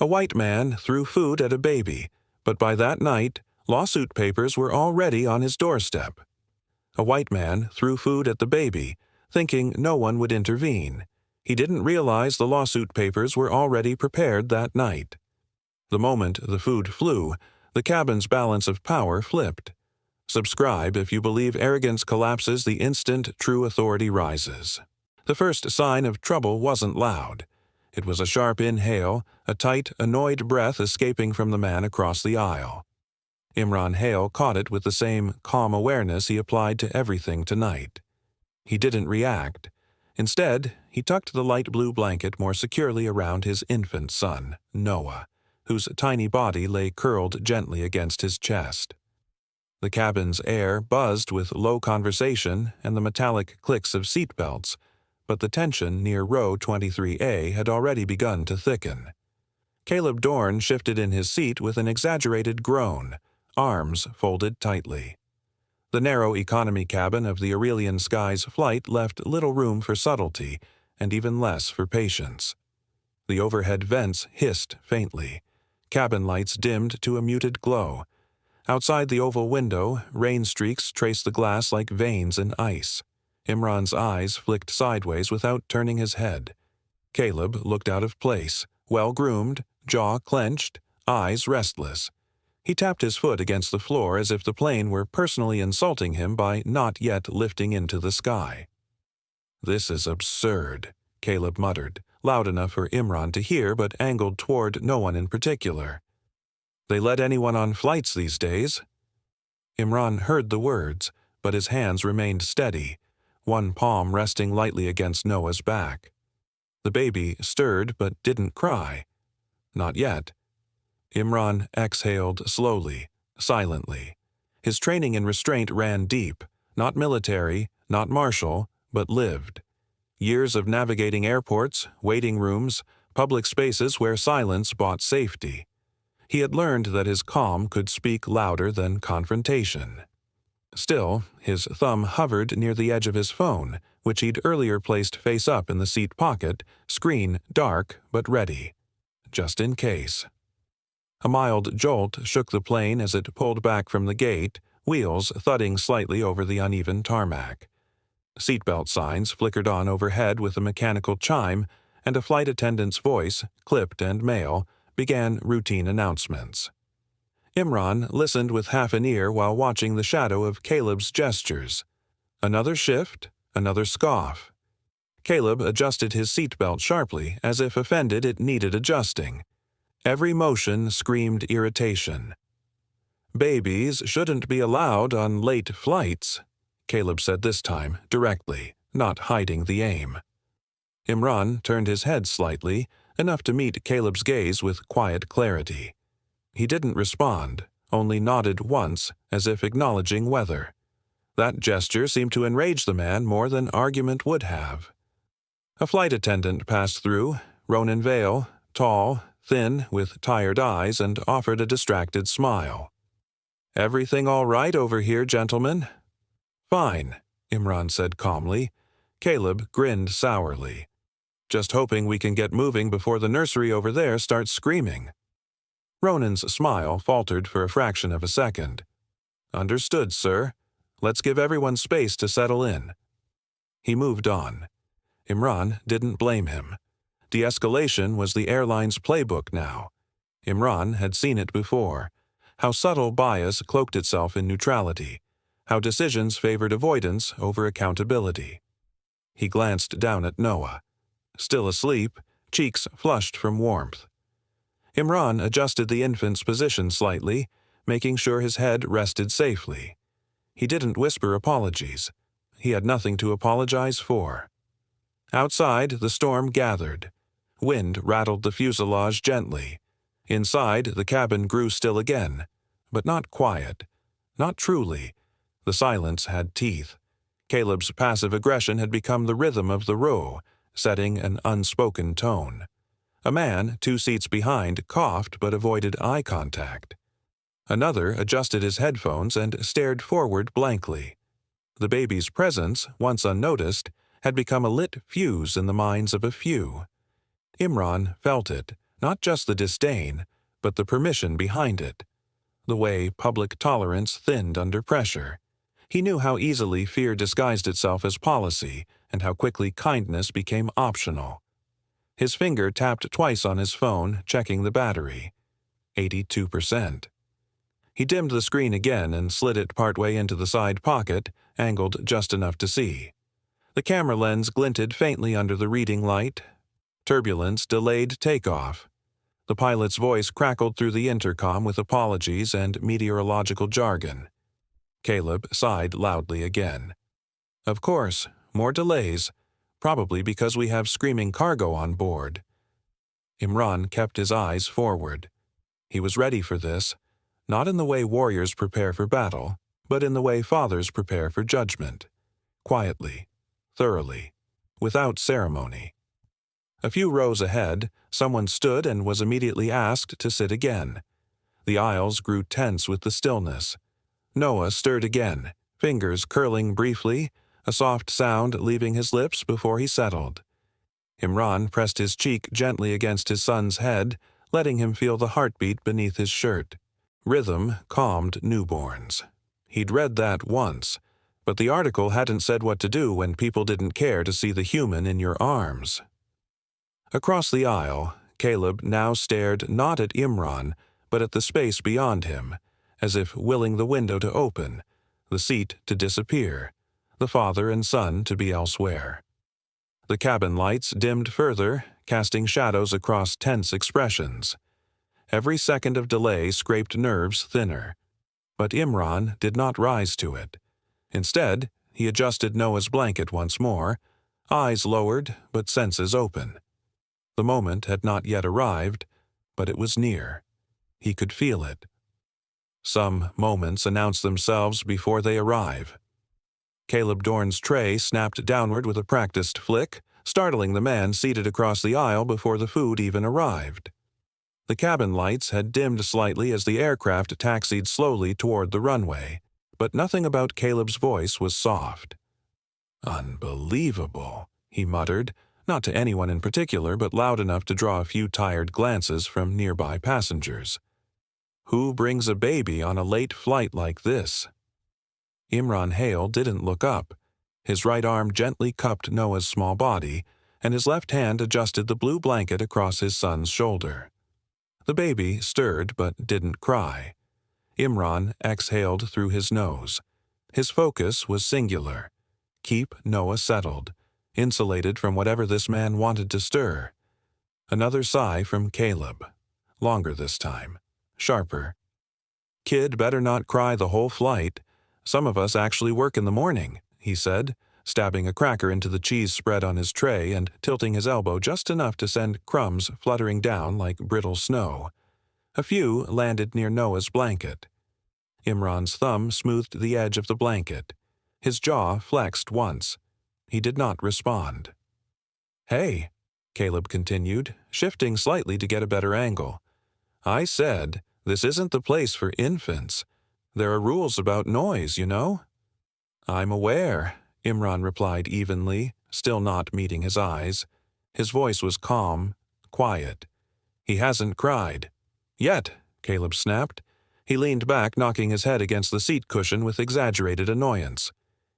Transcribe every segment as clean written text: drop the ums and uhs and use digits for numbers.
A white man threw food at a baby, but by that night, lawsuit papers were already on his doorstep. A white man threw food at the baby, thinking no one would intervene. He didn't realize the lawsuit papers were already prepared that night. The moment the food flew, the cabin's balance of power flipped. Subscribe if you believe arrogance collapses the instant true authority rises. The first sign of trouble wasn't loud. It was a sharp inhale, a tight, annoyed breath escaping from the man across the aisle. Imran Hale caught it with the same calm awareness he applied to everything tonight. He didn't react. Instead, he tucked the light blue blanket more securely around his infant son, Noah, whose tiny body lay curled gently against his chest. The cabin's air buzzed with low conversation and the metallic clicks of seatbelts, but the tension near row 23A had already begun to thicken. Caleb Dorn shifted in his seat with an exaggerated groan, arms folded tightly. The narrow economy cabin of the Aurelian Sky's flight left little room for subtlety and even less for patience. The overhead vents hissed faintly. Cabin lights dimmed to a muted glow. Outside the oval window, rain streaks traced the glass like veins in ice. Imran's eyes flicked sideways without turning his head. Caleb looked out of place, well-groomed, jaw clenched, eyes restless. He tapped his foot against the floor as if the plane were personally insulting him by not yet lifting into the sky. "This is absurd," Caleb muttered, loud enough for Imran to hear but angled toward no one in particular. "They let anyone on flights these days." Imran heard the words, but his hands remained steady, one palm resting lightly against Noah's back. The baby stirred but didn't cry. Not yet. Imran exhaled slowly, silently. His training in restraint ran deep, not military, not martial, but lived. Years of navigating airports, waiting rooms, public spaces where silence bought safety. He had learned that his calm could speak louder than confrontation. Still, his thumb hovered near the edge of his phone, which he'd earlier placed face up in the seat pocket, screen dark but ready. Just in case. A mild jolt shook the plane as it pulled back from the gate, wheels thudding slightly over the uneven tarmac. Seatbelt signs flickered on overhead with a mechanical chime, and a flight attendant's voice, clipped and male, began routine announcements. Imran listened with half an ear while watching the shadow of Caleb's gestures. Another shift, another scoff. Caleb adjusted his seatbelt sharply, as if offended it needed adjusting. Every motion screamed irritation. "Babies shouldn't be allowed on late flights," Caleb said this time, directly, not hiding the aim. Imran turned his head slightly, enough to meet Caleb's gaze with quiet clarity. He didn't respond, only nodded once, as if acknowledging weather. That gesture seemed to enrage the man more than argument would have. A flight attendant passed through, Ronan Vale, tall, thin, with tired eyes, and offered a distracted smile. "Everything all right over here, gentlemen?" "Fine," Imran said calmly. Caleb grinned sourly. "Just hoping we can get moving before the nursery over there starts screaming." Ronan's smile faltered for a fraction of a second. "Understood, sir. Let's give everyone space to settle in." He moved on. Imran didn't blame him. De-escalation was the airline's playbook now. Imran had seen it before. How subtle bias cloaked itself in neutrality. How decisions favored avoidance over accountability. He glanced down at Noah. Still asleep, cheeks flushed from warmth. Imran adjusted the infant's position slightly, making sure his head rested safely. He didn't whisper apologies. He had nothing to apologize for. Outside, the storm gathered. Wind rattled the fuselage gently. Inside, the cabin grew still again, but not quiet. Not truly. The silence had teeth. Caleb's passive aggression had become the rhythm of the row, setting an unspoken tone. A man 2 seats behind coughed but avoided eye contact. Another adjusted his headphones and stared forward blankly. The baby's presence, once unnoticed, had become a lit fuse in the minds of a few. Imran felt it, Not just the disdain, but the permission behind it. The way public tolerance thinned under pressure. He knew how easily fear disguised itself as policy, and how quickly kindness became optional. His finger tapped twice on his phone, checking the battery. 82%. He dimmed the screen again and slid it partway into the side pocket, angled just enough to see. The camera lens glinted faintly under the reading light. Turbulence delayed takeoff. The pilot's voice crackled through the intercom with apologies and meteorological jargon. Caleb sighed loudly again. Of course, more delays, probably because we have screaming cargo on board. Imran kept his eyes forward. He was ready for this, not in the way warriors prepare for battle, but in the way fathers prepare for judgment. Quietly, thoroughly, without ceremony. A few rows ahead, someone stood and was immediately asked to sit again. The aisles grew tense with the stillness. Noah stirred again, fingers curling briefly, a soft sound leaving his lips before he settled. Imran pressed his cheek gently against his son's head, letting him feel the heartbeat beneath his shirt. Rhythm calmed newborns. He'd read that once, but the article hadn't said what to do when people didn't care to see the human in your arms. Across the aisle, Caleb now stared not at Imran, but at the space beyond him, as if willing the window to open, the seat to disappear, the father and son to be elsewhere. The cabin lights dimmed further, casting shadows across tense expressions. Every second of delay scraped nerves thinner. But Imran did not rise to it. Instead, he adjusted Noah's blanket once more, eyes lowered but senses open. The moment had not yet arrived, but it was near. He could feel it. Some moments announce themselves before they arrive. Caleb Dorn's tray snapped downward with a practiced flick, startling the man seated across the aisle before the food even arrived. The cabin lights had dimmed slightly as the aircraft taxied slowly toward the runway, but nothing about Caleb's voice was soft. "Unbelievable," he muttered, not to anyone in particular, but loud enough to draw a few tired glances from nearby passengers. Who brings a baby on a late flight like this? Imran Hale didn't look up. His right arm gently cupped Noah's small body, and his left hand adjusted the blue blanket across his son's shoulder. The baby stirred but didn't cry. Imran exhaled through his nose. His focus was singular. Keep Noah settled, insulated from whatever this man wanted to stir. Another sigh from Caleb. Longer this time. Sharper. "Kid better not cry the whole flight. Some of us actually work in the morning," he said, stabbing a cracker into the cheese spread on his tray and tilting his elbow just enough to send crumbs fluttering down like brittle snow. A few landed near Noah's blanket. Imran's thumb smoothed the edge of the blanket. His jaw flexed once. He did not respond. "Hey," Caleb continued, shifting slightly to get a better angle. "I said, this isn't the place for infants. There are rules about noise, you know?" "I'm aware," Imran replied evenly, still not meeting his eyes. His voice was calm, quiet. "He hasn't cried." "Yet," Caleb snapped. He leaned back, knocking his head against the seat cushion with exaggerated annoyance.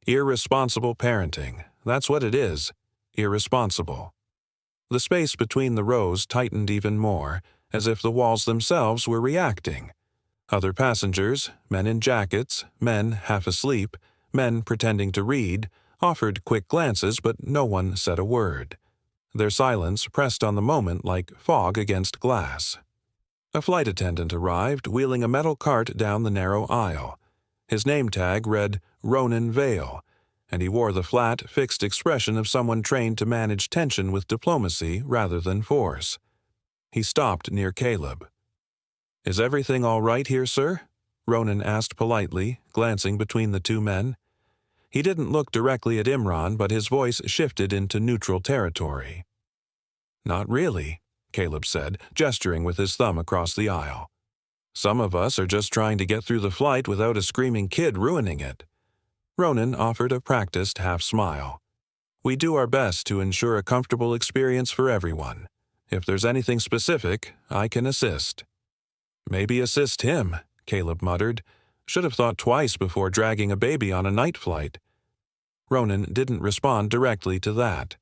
"Irresponsible parenting. That's what it is. Irresponsible." The space between the rows tightened even more, as if the walls themselves were reacting. Other passengers, men in jackets, men half asleep, men pretending to read, offered quick glances, but no one said a word. Their silence pressed on the moment like fog against glass. A flight attendant arrived, wheeling a metal cart down the narrow aisle. His name tag read Ronan Vale, and he wore the flat, fixed expression of someone trained to manage tension with diplomacy rather than force. He stopped near Caleb. "Is everything all right here, sir?" Ronan asked politely, glancing between the two men. He didn't look directly at Imran, but his voice shifted into neutral territory. "Not really," Caleb said, gesturing with his thumb across the aisle. "Some of us are just trying to get through the flight without a screaming kid ruining it." Ronan offered a practiced half-smile. "We do our best to ensure a comfortable experience for everyone. If there's anything specific, I can assist." "Maybe assist him," Caleb muttered. "Should have thought twice before dragging a baby on a night flight." Ronan didn't respond directly to that.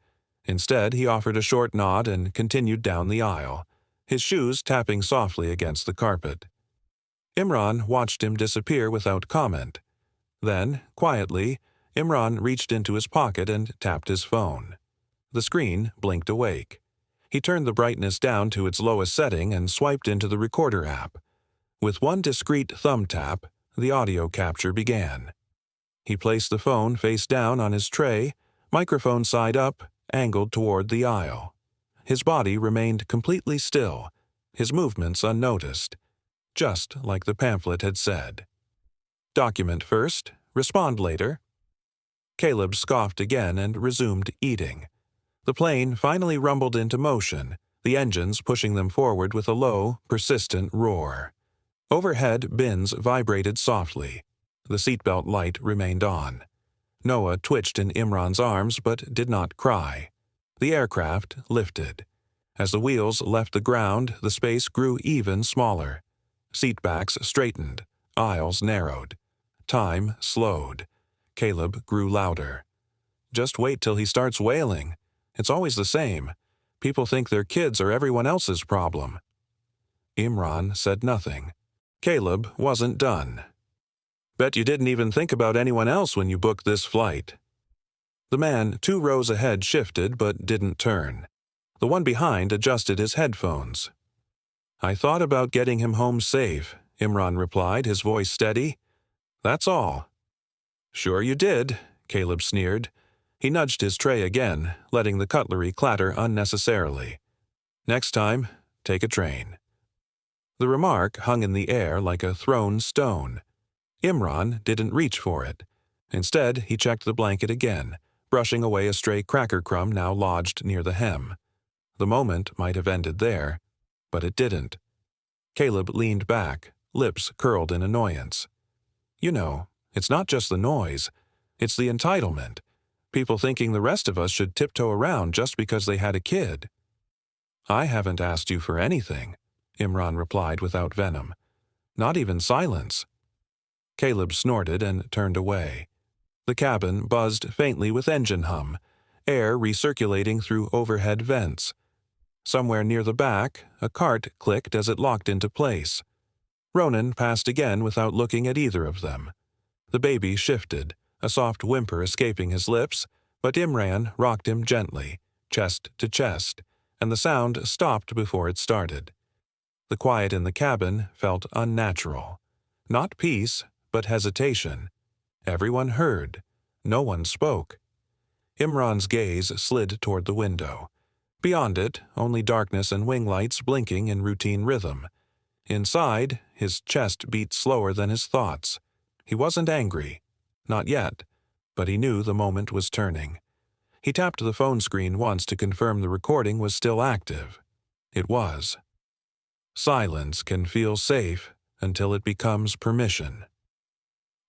Instead, he offered a short nod and continued down the aisle, his shoes tapping softly against the carpet. Imran watched him disappear without comment. Then, quietly, Imran reached into his pocket and tapped his phone. The screen blinked awake. He turned the brightness down to its lowest setting and swiped into the recorder app. With one discreet thumb tap, the audio capture began. He placed the phone face down on his tray, microphone side up, angled toward the aisle. His body remained completely still, his movements unnoticed, just like the pamphlet had said. "Document first, respond later." Caleb scoffed again and resumed eating. The plane finally rumbled into motion, the engines pushing them forward with a low, persistent roar. Overhead, bins vibrated softly. The seatbelt light remained on. Noah twitched in Imran's arms but did not cry. The aircraft lifted. As the wheels left the ground, the space grew even smaller. Seatbacks straightened, aisles narrowed. Time slowed. Caleb grew louder. "Just wait till he starts wailing. It's always the same. People think their kids are everyone else's problem." Imran said nothing. Caleb wasn't done. "Bet you didn't even think about anyone else when you booked this flight." The man 2 rows ahead shifted but didn't turn. The one behind adjusted his headphones. "I thought about getting him home safe," Imran replied, his voice steady. "That's all." "Sure you did," Caleb sneered. He nudged his tray again, letting the cutlery clatter unnecessarily. "Next time, take a train." The remark hung in the air like a thrown stone. Imran didn't reach for it. Instead, he checked the blanket again, brushing away a stray cracker crumb now lodged near the hem. The moment might have ended there, but it didn't. Caleb leaned back, lips curled in annoyance. "You know, it's not just the noise. It's the entitlement. People thinking the rest of us should tiptoe around just because they had a kid." "I haven't asked you for anything," Imran replied without venom. "Not even silence." Caleb snorted and turned away. The cabin buzzed faintly with engine hum, air recirculating through overhead vents. Somewhere near the back, a cart clicked as it locked into place. Ronan passed again without looking at either of them. The baby shifted, a soft whimper escaping his lips, but Imran rocked him gently, chest to chest, and the sound stopped before it started. The quiet in the cabin felt unnatural. Not peace, but hesitation. Everyone heard. No one spoke. Imran's gaze slid toward the window. Beyond it, only darkness and wing lights blinking in routine rhythm. Inside, his chest beat slower than his thoughts. He wasn't angry. Not yet. But he knew the moment was turning. He tapped the phone screen once to confirm the recording was still active. It was. Silence can feel safe until it becomes permission.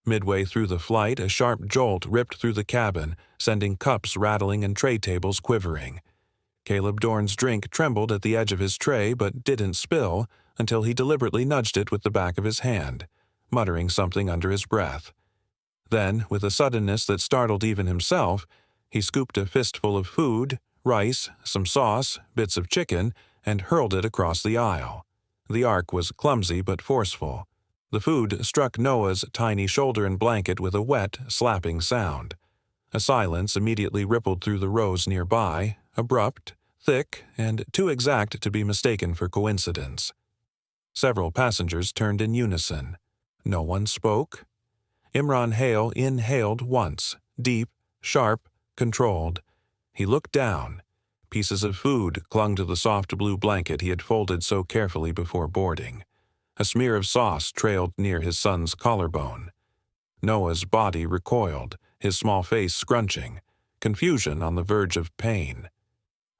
Midway through the flight, a sharp jolt ripped through the cabin, sending cups rattling and tray tables quivering. Caleb Dorn's drink trembled at the edge of his tray but didn't spill until he deliberately nudged it with the back of his hand, muttering something under his breath. Then, with a suddenness that startled even himself, he scooped a fistful of food, rice, some sauce, bits of chicken, and hurled it across the aisle. The arc was clumsy but forceful. The food struck Noah's tiny shoulder and blanket with a wet, slapping sound. A silence immediately rippled through the rows nearby, abrupt, thick, and too exact to be mistaken for coincidence. Several passengers turned in unison. No one spoke. Imran Hale inhaled once, deep, sharp, controlled. He looked down. Pieces of food clung to the soft blue blanket he had folded so carefully before boarding. A smear of sauce trailed near his son's collarbone. Noah's body recoiled, his small face scrunching, confusion on the verge of pain.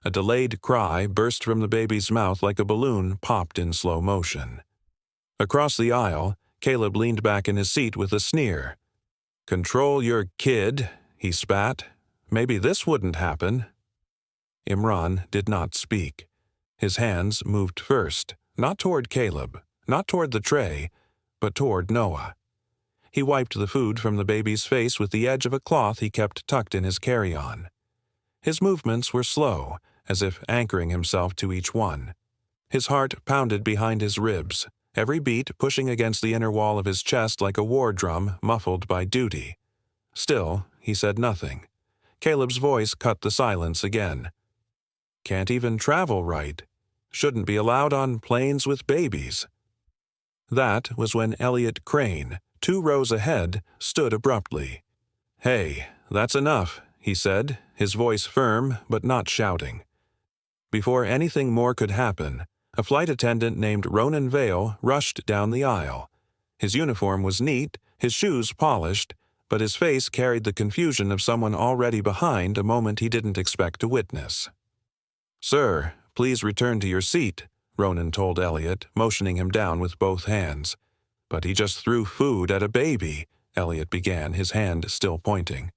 A delayed cry burst from the baby's mouth like a balloon popped in slow motion. Across the aisle, Caleb leaned back in his seat with a sneer. "Control your kid," he spat. "Maybe this wouldn't happen." Imran did not speak. His hands moved first, not toward Caleb, not toward the tray, but toward Noah. He wiped the food from the baby's face with the edge of a cloth he kept tucked in his carry-on. His movements were slow, as if anchoring himself to each one. His heart pounded behind his ribs, every beat pushing against the inner wall of his chest like a war drum muffled by duty. Still, he said nothing. Caleb's voice cut the silence again. "Can't even travel right. Shouldn't be allowed on planes with babies." That was when Elliot Crane, 2 rows ahead, stood abruptly. "Hey, that's enough," he said, his voice firm but not shouting. Before anything more could happen, a flight attendant named Ronan Vale rushed down the aisle. His uniform was neat, his shoes polished, but his face carried the confusion of someone already behind a moment he didn't expect to witness. "Sir, please return to your seat," Ronan told Elliot, motioning him down with both hands. "But he just threw food at a baby," Elliot began, his hand still pointing.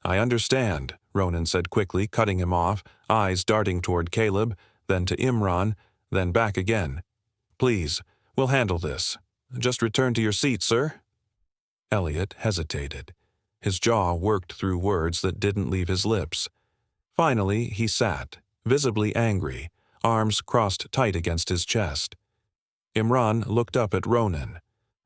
"I understand," Ronan said quickly, cutting him off, eyes darting toward Caleb, then to Imran, then back again. "Please, we'll handle this. Just return to your seat, sir." Elliot hesitated. His jaw worked through words that didn't leave his lips. Finally, he sat, visibly angry, arms crossed tight against his chest. Imran looked up at Ronan.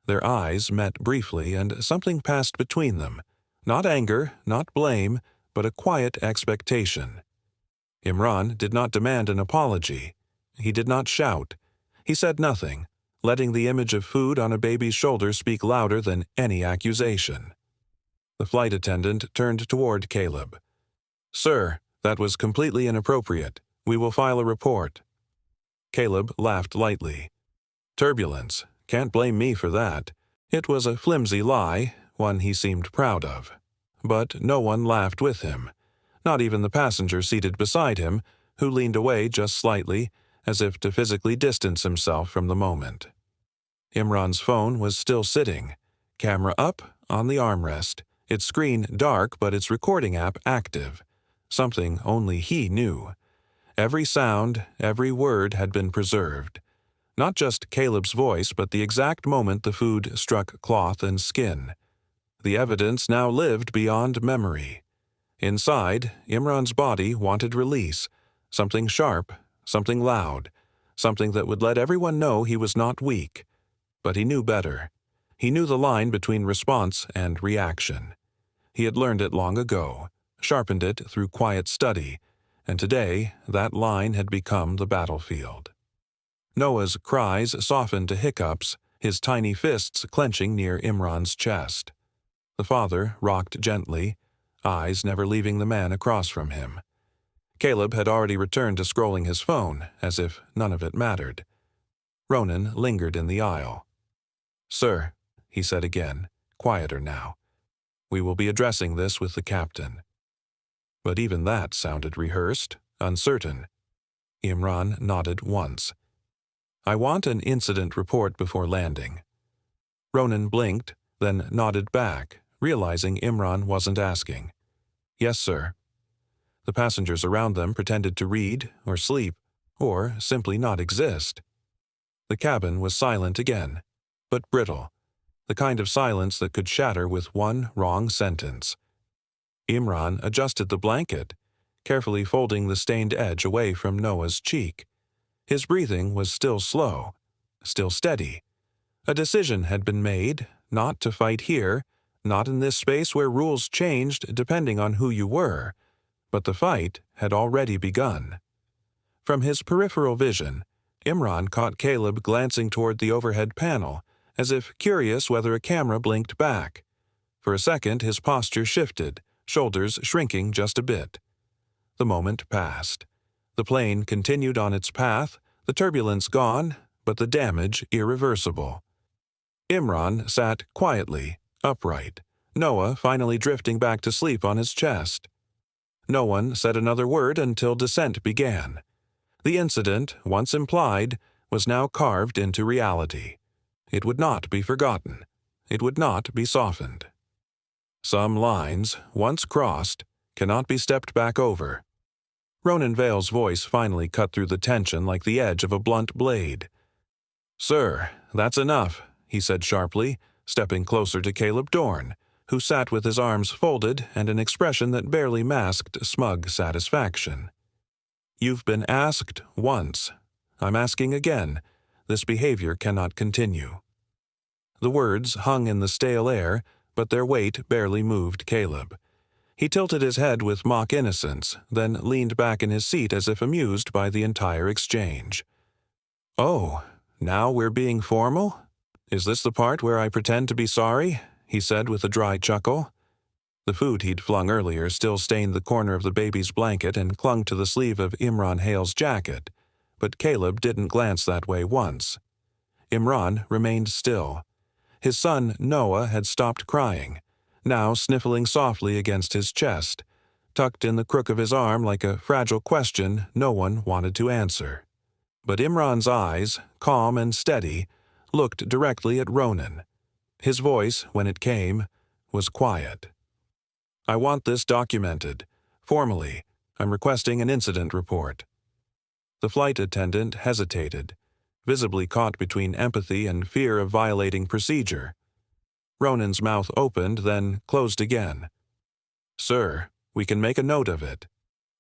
Their eyes met briefly, and something passed between them. Not anger, not blame, but a quiet expectation. Imran did not demand an apology. He did not shout. He said nothing, letting the image of food on a baby's shoulder speak louder than any accusation. The flight attendant turned toward Caleb. "Sir, that was completely inappropriate. We will file a report." Caleb laughed lightly. "Turbulence. Can't blame me for that." It was a flimsy lie, one he seemed proud of. But no one laughed with him, not even the passenger seated beside him, who leaned away just slightly, as if to physically distance himself from the moment. Imran's phone was still sitting, camera up, on the armrest, its screen dark but its recording app active, something only he knew. Every sound, every word had been preserved. Not just Caleb's voice, but the exact moment the food struck cloth and skin. The evidence now lived beyond memory. Inside, Imran's body wanted release, something sharp, something loud, something that would let everyone know he was not weak. But he knew better. He knew the line between response and reaction. He had learned it long ago, sharpened it through quiet study, and today that line had become the battlefield. Noah's cries softened to hiccups, his tiny fists clenching near Imran's chest. The father rocked gently, eyes never leaving the man across from him. Caleb had already returned to scrolling his phone, as if none of it mattered. Ronan lingered in the aisle. "Sir," he said again, quieter now, "we will be addressing this with the captain." But even that sounded rehearsed, uncertain. Imran nodded once. "I want an incident report before landing." Ronan blinked, then nodded back, realizing Imran wasn't asking. "Yes, sir." The passengers around them pretended to read or sleep, or simply not exist. The cabin was silent again, but brittle, the kind of silence that could shatter with one wrong sentence. Imran adjusted the blanket, carefully folding the stained edge away from Noah's cheek. His breathing was still slow, still steady. A decision had been made, not to fight here, not in this space where rules changed depending on who you were, but the fight had already begun. From his peripheral vision, Imran caught Caleb glancing toward the overhead panel, as if curious whether a camera blinked back. For a second his posture shifted, shoulders shrinking just a bit. The moment passed. The plane continued on its path, the turbulence gone, but the damage irreversible. Imran sat quietly, upright, Noah finally drifting back to sleep on his chest. No one said another word until descent began. The incident, once implied, was now carved into reality. It would not be forgotten. It would not be softened. Some lines, once crossed, cannot be stepped back over. Ronan Vale's voice finally cut through the tension like the edge of a blunt blade. "Sir, that's enough," he said sharply, stepping closer to Caleb Dorn, who sat with his arms folded and an expression that barely masked smug satisfaction. "You've been asked once. I'm asking again. This behavior cannot continue." The words hung in the stale air, but their weight barely moved Caleb. He tilted his head with mock innocence, then leaned back in his seat as if amused by the entire exchange. "Oh, now we're being formal? Is this the part where I pretend to be sorry?" he said with a dry chuckle. The food he'd flung earlier still stained the corner of the baby's blanket and clung to the sleeve of Imran Hale's jacket, but Caleb didn't glance that way once. Imran remained still. His son, Noah, had stopped crying, now sniffling softly against his chest, tucked in the crook of his arm like a fragile question no one wanted to answer. But Imran's eyes, calm and steady, looked directly at Ronan. His voice, when it came, was quiet. "I want this documented. Formally, I'm requesting an incident report." The flight attendant hesitated, visibly caught between empathy and fear of violating procedure. Ronan's mouth opened, then closed again. "Sir, we can make a note of it."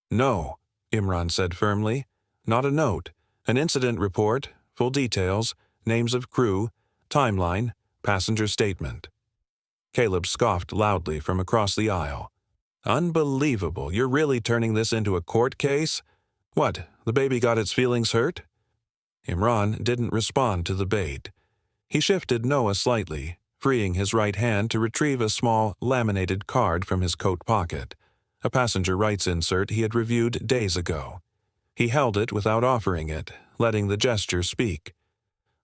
"No," Imran said firmly. "Not a note. An incident report, full details, names of crew, timeline, passenger statement." Caleb scoffed loudly from across the aisle. "Unbelievable. You're really turning this into a court case? What, the baby got its feelings hurt?" Imran didn't respond to the bait. He shifted Noah slightly, freeing his right hand to retrieve a small, laminated card from his coat pocket, a passenger rights insert he had reviewed days ago. He held it without offering it, letting the gesture speak.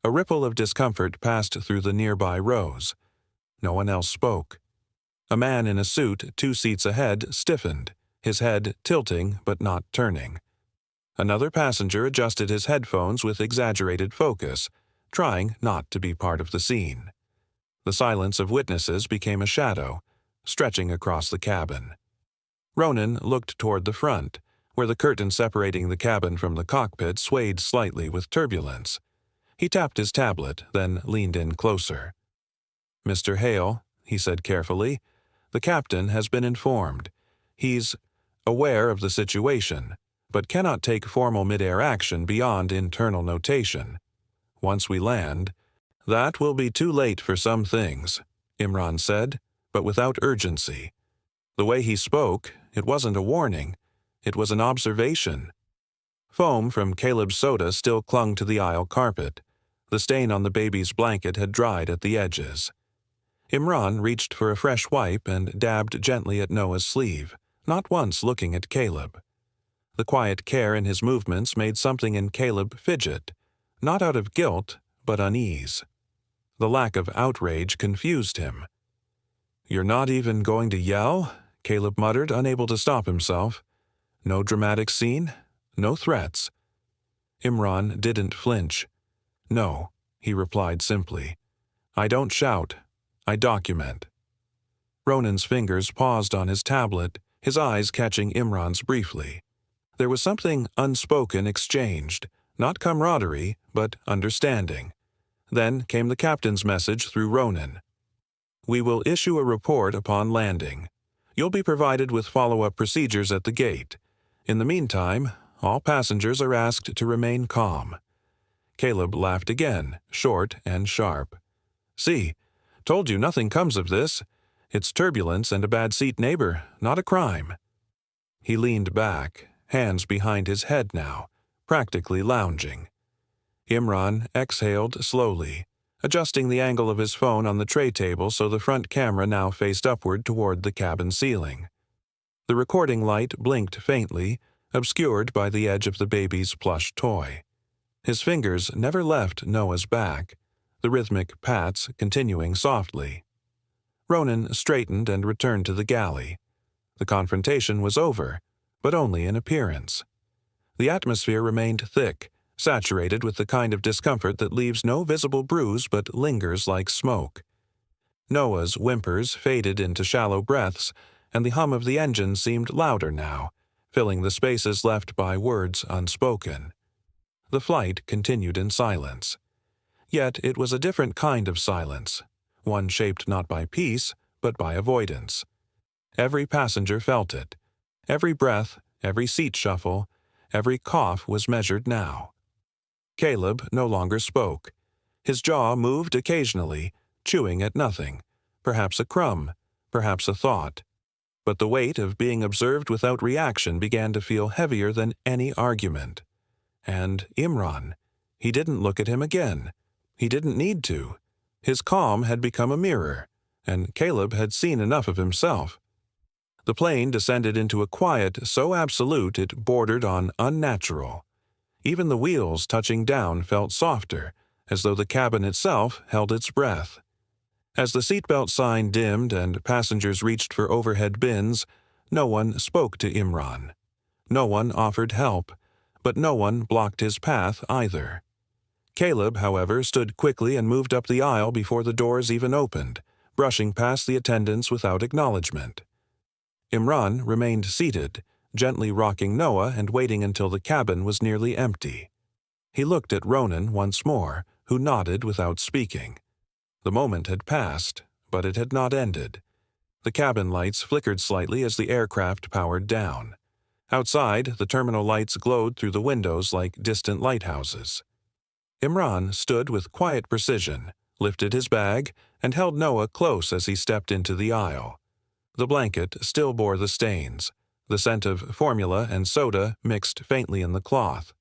A ripple of discomfort passed through the nearby rows. No one else spoke. A man in a suit 2 seats ahead stiffened, his head tilting but not turning. Another passenger adjusted his headphones with exaggerated focus, trying not to be part of the scene. The silence of witnesses became a shadow, stretching across the cabin. Ronan looked toward the front, where the curtain separating the cabin from the cockpit swayed slightly with turbulence. He tapped his tablet, then leaned in closer. "Mr. Hale," he said carefully, "the captain has been informed. He's aware of the situation, but cannot take formal mid-air action beyond internal notation. Once we land—" "That will be too late for some things," Imran said, but without urgency. The way he spoke, it wasn't a warning. It was an observation. Foam from Caleb's soda still clung to the aisle carpet. The stain on the baby's blanket had dried at the edges. Imran reached for a fresh wipe and dabbed gently at Noah's sleeve, not once looking at Caleb. The quiet care in his movements made something in Caleb fidget, not out of guilt, but unease. The lack of outrage confused him. "You're not even going to yell?" Caleb muttered, unable to stop himself. "No dramatic scene? No threats?" Imran didn't flinch. "No," he replied simply. "I don't shout. I document." Ronan's fingers paused on his tablet, his eyes catching Imran's briefly. There was something unspoken exchanged, not camaraderie, but understanding. Then came the captain's message through Ronan. "We will issue a report upon landing. You'll be provided with follow-up procedures at the gate. In the meantime, all passengers are asked to remain calm." Caleb laughed again, short and sharp. "See, told you nothing comes of this. It's turbulence and a bad seat neighbor, not a crime." He leaned back, hands behind his head now, practically lounging. Imran exhaled slowly, adjusting the angle of his phone on the tray table so the front camera now faced upward toward the cabin ceiling. The recording light blinked faintly, obscured by the edge of the baby's plush toy. His fingers never left Noah's back, the rhythmic pats continuing softly. Ronan straightened and returned to the galley. The confrontation was over, but only in appearance. The atmosphere remained thick, saturated with the kind of discomfort that leaves no visible bruise but lingers like smoke. Noah's whimpers faded into shallow breaths, and the hum of the engine seemed louder now, filling the spaces left by words unspoken. The flight continued in silence. Yet it was a different kind of silence, one shaped not by peace, but by avoidance. Every passenger felt it. Every breath, every seat shuffle, every cough was measured now. Caleb no longer spoke. His jaw moved occasionally, chewing at nothing, perhaps a crumb, perhaps a thought. But the weight of being observed without reaction began to feel heavier than any argument. And Imran, he didn't look at him again. He didn't need to. His calm had become a mirror, and Caleb had seen enough of himself. The plane descended into a quiet so absolute it bordered on unnatural. Even the wheels touching down felt softer, as though the cabin itself held its breath. As the seatbelt sign dimmed and passengers reached for overhead bins, no one spoke to Imran. No one offered help, but no one blocked his path either. Caleb, however, stood quickly and moved up the aisle before the doors even opened, brushing past the attendants without acknowledgement. Imran remained seated, gently rocking Noah and waiting until the cabin was nearly empty. He looked at Ronan once more, who nodded without speaking. The moment had passed, but it had not ended. The cabin lights flickered slightly as the aircraft powered down. Outside, the terminal lights glowed through the windows like distant lighthouses. Imran stood with quiet precision, lifted his bag, and held Noah close as he stepped into the aisle. The blanket still bore the stains. The scent of formula and soda mixed faintly in the cloth.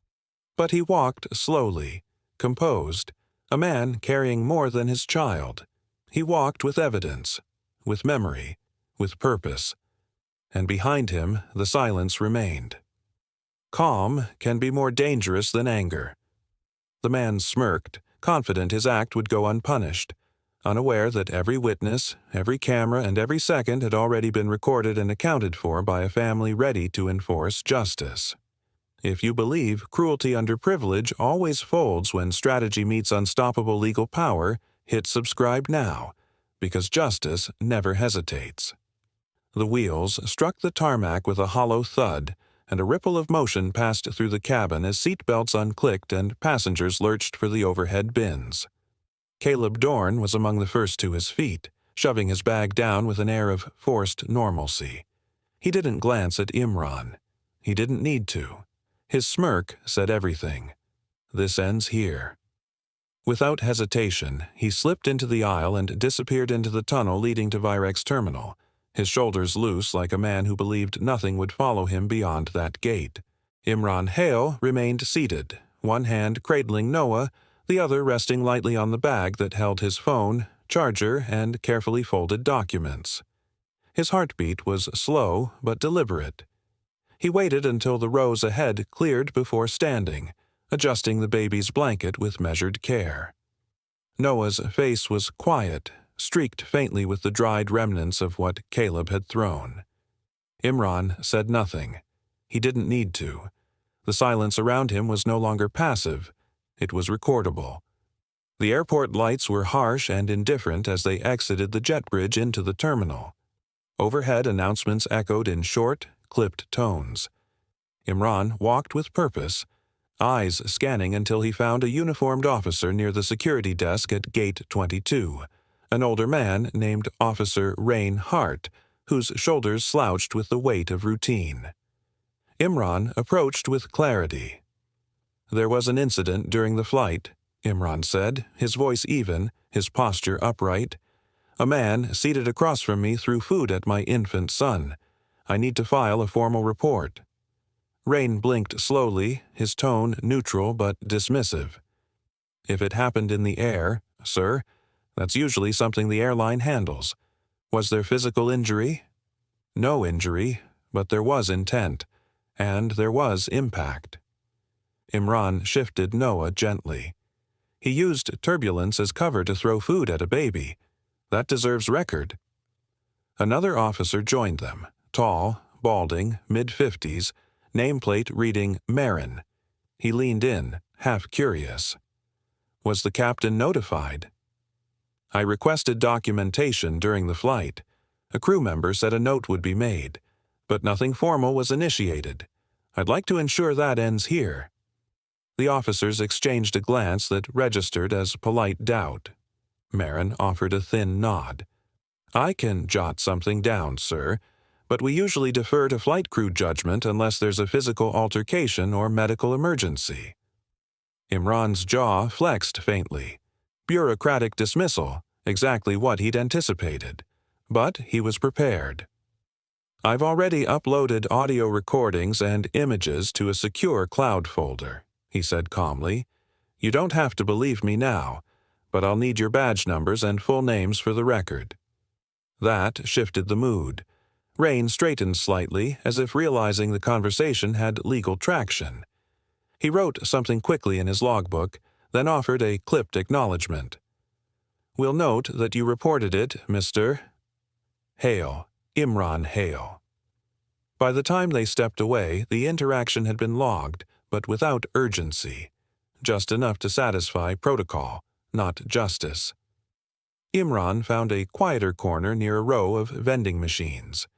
But he walked slowly, composed, a man carrying more than his child. He walked with evidence, with memory, with purpose. And behind him, the silence remained. Calm can be more dangerous than anger. The man smirked, confident his act would go unpunished, unaware that every witness, every camera, and every second had already been recorded and accounted for by a family ready to enforce justice. If you believe cruelty under privilege always folds when strategy meets unstoppable legal power, hit subscribe now, because justice never hesitates. The wheels struck the tarmac with a hollow thud, and a ripple of motion passed through the cabin as seat belts unclicked and passengers lurched for the overhead bins. Caleb Dorn was among the first to his feet, shoving his bag down with an air of forced normalcy. He didn't glance at Imran. He didn't need to. His smirk said everything. This ends here. Without hesitation, he slipped into the aisle and disappeared into the tunnel leading to Virex Terminal, his shoulders loose like a man who believed nothing would follow him beyond that gate. Imran Hale remained seated, one hand cradling Noah, the other resting lightly on the bag that held his phone, charger, and carefully folded documents. His heartbeat was slow but deliberate. He waited until the rows ahead cleared before standing, adjusting the baby's blanket with measured care. Noah's face was quiet, streaked faintly with the dried remnants of what Caleb had thrown. Imran said nothing. He didn't need to. The silence around him was no longer passive. It was recordable. The airport lights were harsh and indifferent as they exited the jet bridge into the terminal. Overhead announcements echoed in short, clipped tones. Imran walked with purpose, eyes scanning until he found a uniformed officer near the security desk at Gate 22, an older man named Officer Rain Hart, whose shoulders slouched with the weight of routine. Imran approached with clarity. "There was an incident during the flight," Imran said, his voice even, his posture upright. "A man seated across from me threw food at my infant son. I need to file a formal report." Rain blinked slowly, his tone neutral but dismissive. "If it happened in the air, sir, that's usually something the airline handles. Was there physical injury?" "No injury, but there was intent, and there was impact." Imran shifted Noah gently. "He used turbulence as cover to throw food at a baby. That deserves record." Another officer joined them, tall, balding, mid-50s, nameplate reading Marin. He leaned in, half curious. "Was the captain notified?" "I requested documentation during the flight. A crew member said a note would be made, but nothing formal was initiated. I'd like to ensure that ends here." The officers exchanged a glance that registered as polite doubt. Marin offered a thin nod. "I can jot something down, sir, but we usually defer to flight crew judgment unless there's a physical altercation or medical emergency." Imran's jaw flexed faintly. Bureaucratic dismissal, exactly what he'd anticipated. But he was prepared. "I've already uploaded audio recordings and images to a secure cloud folder," he said calmly. "You don't have to believe me now, but I'll need your badge numbers and full names for the record." That shifted the mood. Rain straightened slightly, as if realizing the conversation had legal traction. He wrote something quickly in his logbook, then offered a clipped acknowledgement. "We'll note that you reported it, Mr. Hale, Imran Hale." By the time they stepped away, the interaction had been logged, but without urgency. Just enough to satisfy protocol, not justice. Imran found a quieter corner near a row of vending machines.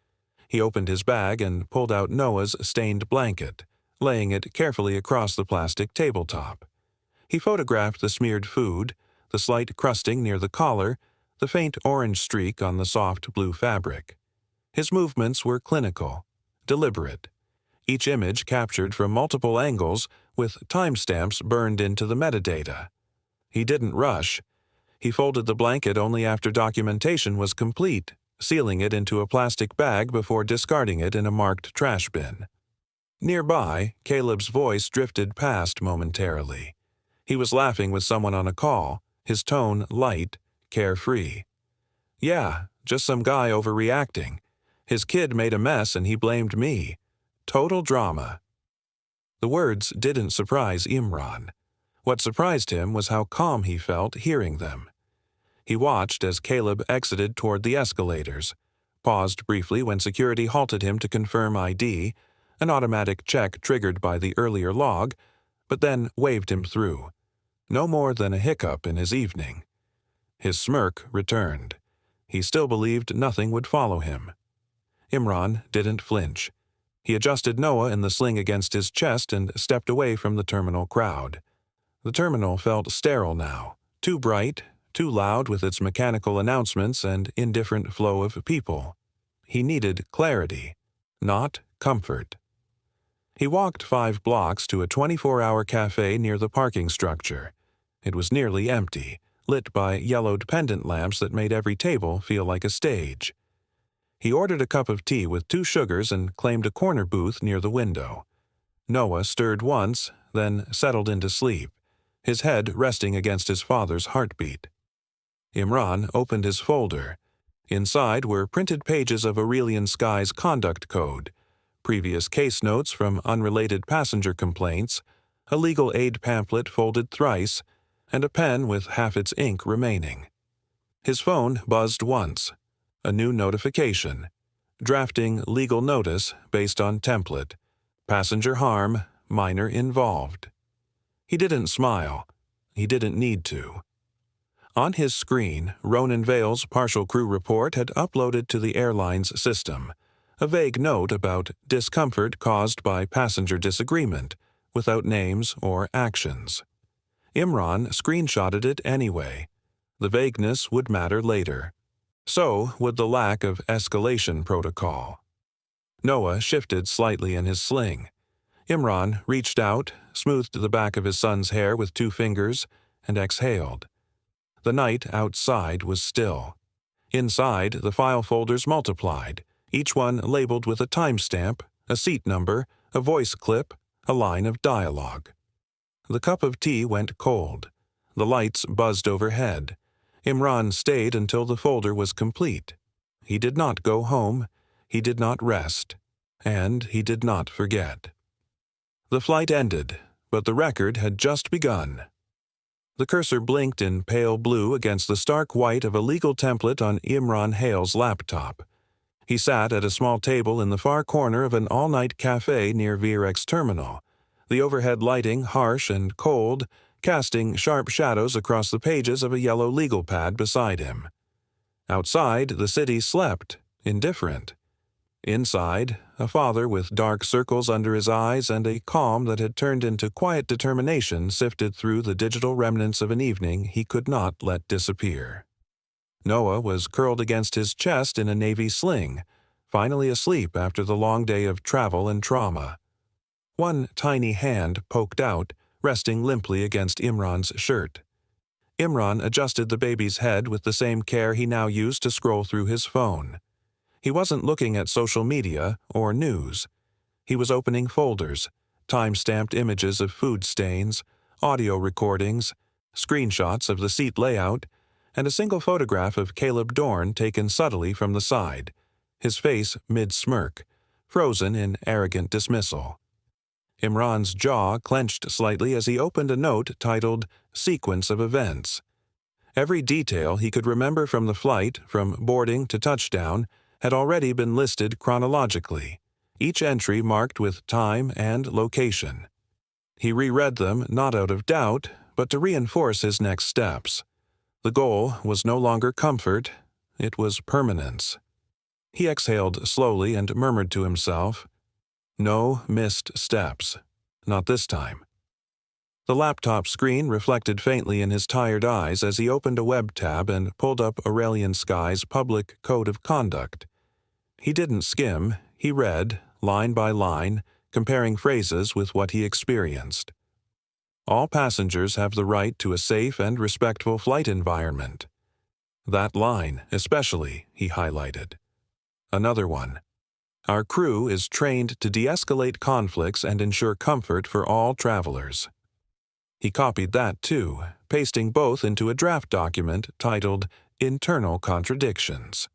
He opened his bag and pulled out Noah's stained blanket, laying it carefully across the plastic tabletop. He photographed the smeared food, the slight crusting near the collar, the faint orange streak on the soft blue fabric. His movements were clinical, deliberate, each image captured from multiple angles with timestamps burned into the metadata. He didn't rush. He folded the blanket only after documentation was complete, sealing it into a plastic bag before discarding it in a marked trash bin. Nearby, Caleb's voice drifted past momentarily. He was laughing with someone on a call, his tone light, carefree. "Yeah, just some guy overreacting. His kid made a mess and he blamed me. Total drama." The words didn't surprise Imran. What surprised him was how calm he felt hearing them. He watched as Caleb exited toward the escalators, paused briefly when security halted him to confirm ID, an automatic check triggered by the earlier log, but then waved him through. No more than a hiccup in his evening. His smirk returned. He still believed nothing would follow him. Imran didn't flinch. He adjusted Noah in the sling against his chest and stepped away from the terminal crowd. The terminal felt sterile now, too bright, too loud with its mechanical announcements and indifferent flow of people. He needed clarity, not comfort. He walked 5 blocks to a 24-hour cafe near the parking structure. It was nearly empty, lit by yellowed pendant lamps that made every table feel like a stage. He ordered a cup of tea with 2 sugars and claimed a corner booth near the window. Noah stirred once, then settled into sleep, his head resting against his father's heartbeat. Imran opened his folder. Inside were printed pages of Aurelian Sky's conduct code, previous case notes from unrelated passenger complaints, a legal aid pamphlet folded thrice, and a pen with half its ink remaining. His phone buzzed once. A new notification. Drafting legal notice based on template. Passenger harm, minor involved. He didn't smile. He didn't need to. On his screen, Ronan Vale's partial crew report had uploaded to the airlines system, a vague note about discomfort caused by passenger disagreement, without names or actions. Imran screenshotted it anyway. The vagueness would matter later. So would the lack of escalation protocol. Noah shifted slightly in his sling. Imran reached out, smoothed the back of his son's hair with 2 fingers, and exhaled. The night outside was still. Inside, the file folders multiplied, each one labeled with a timestamp, a seat number, a voice clip, a line of dialogue. The cup of tea went cold. The lights buzzed overhead. Imran stayed until the folder was complete. He did not go home, he did not rest, and he did not forget. The flight ended, but the record had just begun. The cursor blinked in pale blue against the stark white of a legal template on Imran Hale's laptop. He sat at a small table in the far corner of an all-night cafe near VRX Terminal, the overhead lighting harsh and cold, casting sharp shadows across the pages of a yellow legal pad beside him. Outside, the city slept, indifferent. Inside, a father with dark circles under his eyes and a calm that had turned into quiet determination sifted through the digital remnants of an evening he could not let disappear. Noah was curled against his chest in a Navy sling, finally asleep after the long day of travel and trauma. One tiny hand poked out, resting limply against Imran's shirt. Imran adjusted the baby's head with the same care he now used to scroll through his phone. He wasn't looking at social media or news. He was opening folders, time-stamped images of food stains, audio recordings, screenshots of the seat layout, and a single photograph of Caleb Dorn taken subtly from the side, his face mid-smirk, frozen in arrogant dismissal. Imran's jaw clenched slightly as he opened a note titled Sequence of Events. Every detail he could remember from the flight, from boarding to touchdown, had already been listed chronologically, each entry marked with time and location. He reread them not out of doubt, but to reinforce his next steps. The goal was no longer comfort, it was permanence. He exhaled slowly and murmured to himself, "No missed steps. Not this time." The laptop screen reflected faintly in his tired eyes as he opened a web tab and pulled up Aurelian Sky's public code of conduct. He didn't skim, he read, line by line, comparing phrases with what he experienced. All passengers have the right to a safe and respectful flight environment. That line, especially, he highlighted. Another one. Our crew is trained to de-escalate conflicts and ensure comfort for all travelers. He copied that too, pasting both into a draft document titled Internal Contradictions.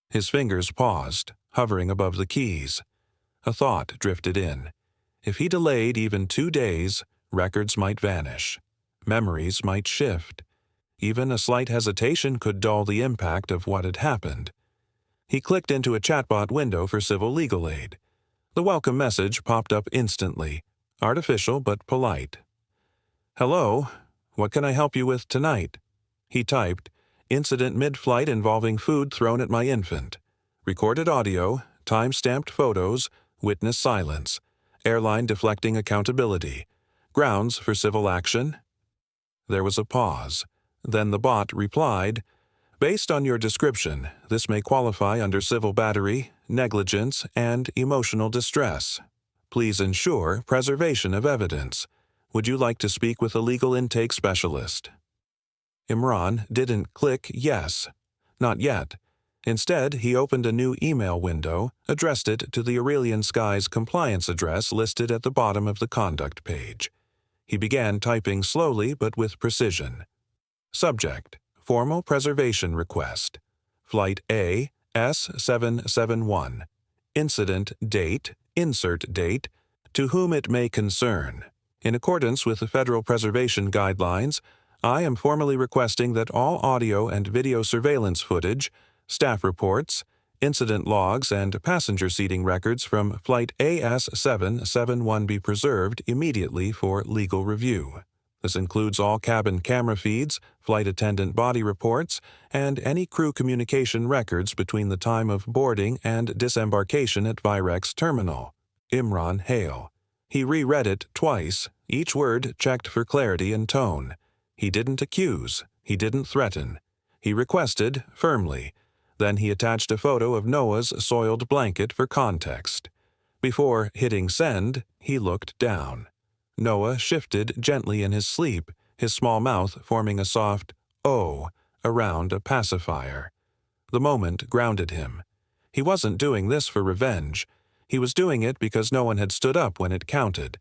His fingers paused, hovering above the keys. A thought drifted in. If he delayed even 2 days, records might vanish. Memories might shift. Even a slight hesitation could dull the impact of what had happened. He clicked into a chatbot window for civil legal aid. The welcome message popped up instantly, artificial but polite. "Hello, what can I help you with tonight?" He typed, "Incident mid-flight involving food thrown at my infant. Recorded audio, time-stamped photos, witness silence. Airline deflecting accountability. Grounds for civil action?" There was a pause. Then the bot replied, "Based on your description, this may qualify under civil battery, negligence, and emotional distress. Please ensure preservation of evidence. Would you like to speak with a legal intake specialist?" Imran didn't click yes. Not yet. Instead, he opened a new email window, addressed it to the Aurelian Sky's compliance address listed at the bottom of the conduct page. He began typing slowly but with precision. Subject: Formal preservation request. Flight A, S771. Incident date, insert date, to whom it may concern. In accordance with the Federal Preservation Guidelines, I am formally requesting that all audio and video surveillance footage, staff reports, incident logs, and passenger seating records from Flight AS771 be preserved immediately for legal review. This includes all cabin camera feeds, flight attendant body reports, and any crew communication records between the time of boarding and disembarkation at Virex Terminal. Imran Hale. He reread it twice, each word checked for clarity and tone. He didn't accuse, he didn't threaten. He requested, firmly. Then he attached a photo of Noah's soiled blanket for context. Before hitting send, he looked down. Noah shifted gently in his sleep, his small mouth forming a soft "oh" around a pacifier. The moment grounded him. He wasn't doing this for revenge. He was doing it because no one had stood up when it counted.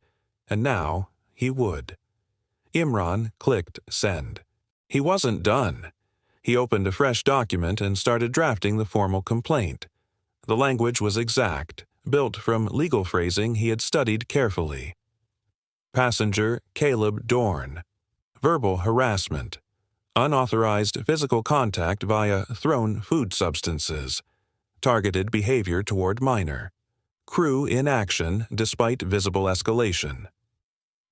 And now he would. Imran clicked send. He wasn't done. He opened a fresh document and started drafting the formal complaint. The language was exact, built from legal phrasing he had studied carefully. Passenger Caleb Dorn. Verbal harassment. Unauthorized physical contact via thrown food substances. Targeted behavior toward minor. Crew inaction despite visible escalation.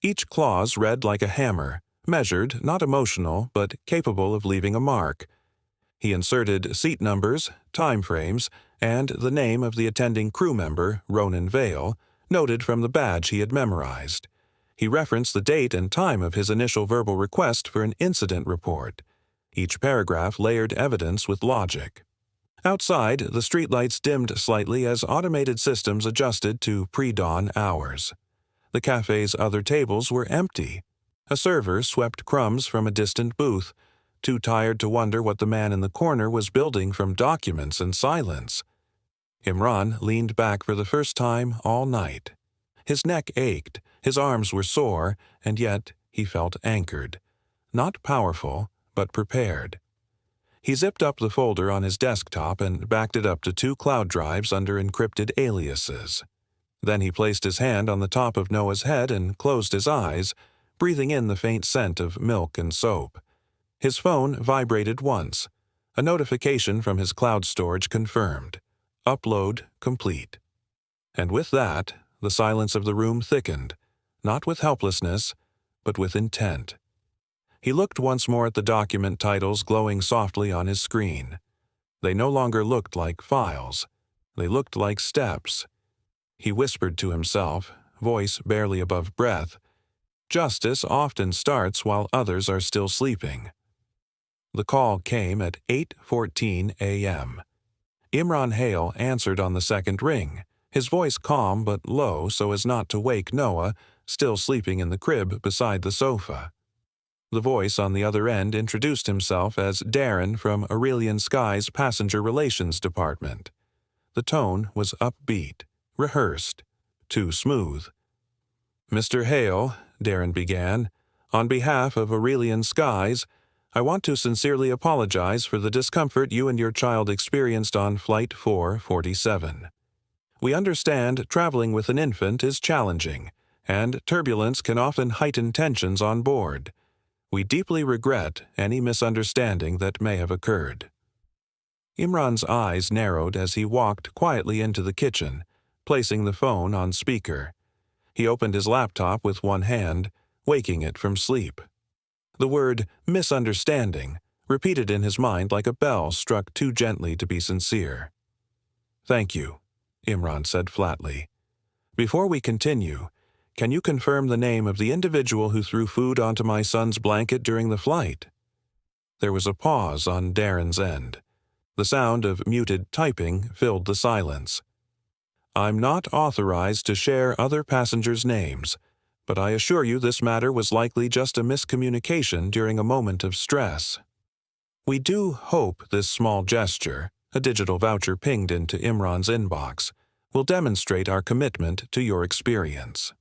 Each clause read like a hammer, measured, not emotional, but capable of leaving a mark. He inserted seat numbers, time frames, and the name of the attending crew member, Ronan Vale, noted from the badge he had memorized. He referenced the date and time of his initial verbal request for an incident report. Each paragraph layered evidence with logic. Outside, the streetlights dimmed slightly as automated systems adjusted to pre-dawn hours. The cafe's other tables were empty. A server swept crumbs from a distant booth, too tired to wonder what the man in the corner was building from documents and silence. Imran leaned back for the first time all night. His neck ached, his arms were sore, and yet he felt anchored. Not powerful, but prepared. He zipped up the folder on his desktop and backed it up to 2 cloud drives under encrypted aliases. Then he placed his hand on the top of Noah's head and closed his eyes, breathing in the faint scent of milk and soap. His phone vibrated once. A notification from his cloud storage confirmed. Upload complete. And with that, the silence of the room thickened, not with helplessness, but with intent. He looked once more at the document titles glowing softly on his screen. They no longer looked like files. They looked like steps. He whispered to himself, voice barely above breath, "Justice often starts while others are still sleeping." The call came at 8:14 a.m. Imran Hale answered on the second ring, his voice calm but low so as not to wake Noah, still sleeping in the crib beside the sofa. The voice on the other end introduced himself as Darren from Aurelian Sky's Passenger Relations Department. The tone was upbeat, rehearsed, too smooth. "Mr. Hale," Darren began, "on behalf of Aurelian Skies, I want to sincerely apologize for the discomfort you and your child experienced on Flight 447. We understand traveling with an infant is challenging, and turbulence can often heighten tensions on board. We deeply regret any misunderstanding that may have occurred." Imran's eyes narrowed as he walked quietly into the kitchen, placing the phone on speaker. He opened his laptop with one hand, waking it from sleep. The word misunderstanding repeated in his mind like a bell struck too gently to be sincere. "Thank you," Imran said flatly. "Before we continue, can you confirm the name of the individual who threw food onto my son's blanket during the flight?" There was a pause on Darren's end. The sound of muted typing filled the silence. "I'm not authorized to share other passengers' names, but I assure you this matter was likely just a miscommunication during a moment of stress. We do hope this small gesture," a digital voucher pinged into Imran's inbox, "will demonstrate our commitment to your experience."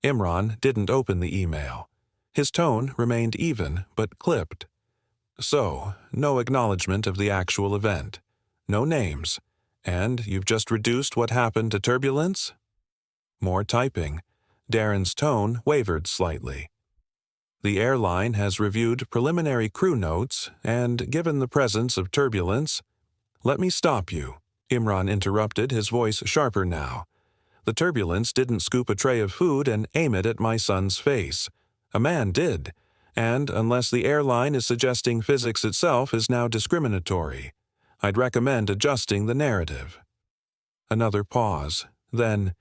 Imran didn't open the email. His tone remained even but clipped. "So, no acknowledgement of the actual event. No names. And you've just reduced what happened to turbulence?" More typing. Darren's tone wavered slightly. "The airline has reviewed preliminary crew notes, and given the presence of turbulence—" "Let me stop you," Imran interrupted, his voice sharper now. "The turbulence didn't scoop a tray of food and aim it at my son's face. A man did, and unless the airline is suggesting physics itself is now discriminatory, I'd recommend adjusting the narrative." Another pause. Then,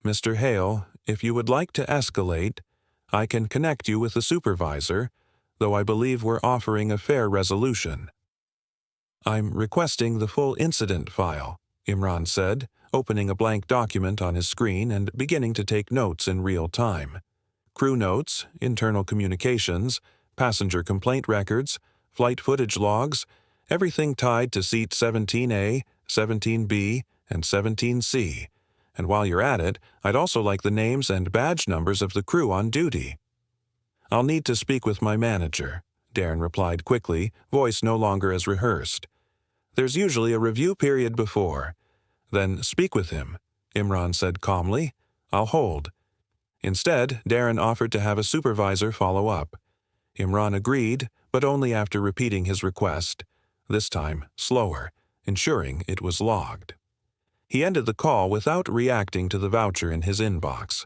"Mr. Hale, if you would like to escalate, I can connect you with the supervisor, though I believe we're offering a fair resolution." "I'm requesting the full incident file," Imran said, opening a blank document on his screen and beginning to take notes in real time. Crew notes, internal communications, passenger complaint records, flight footage logs, everything tied to seat 17A, 17B, and 17C. And while you're at it, I'd also like the names and badge numbers of the crew on duty." "I'll need to speak with my manager," Darren replied quickly, voice no longer as rehearsed. "There's usually a review period before." "Then speak with him," Imran said calmly. "I'll hold." Instead, Darren offered to have a supervisor follow up. Imran agreed, but only after repeating his request, this time slower, ensuring it was logged. He ended the call without reacting to the voucher in his inbox.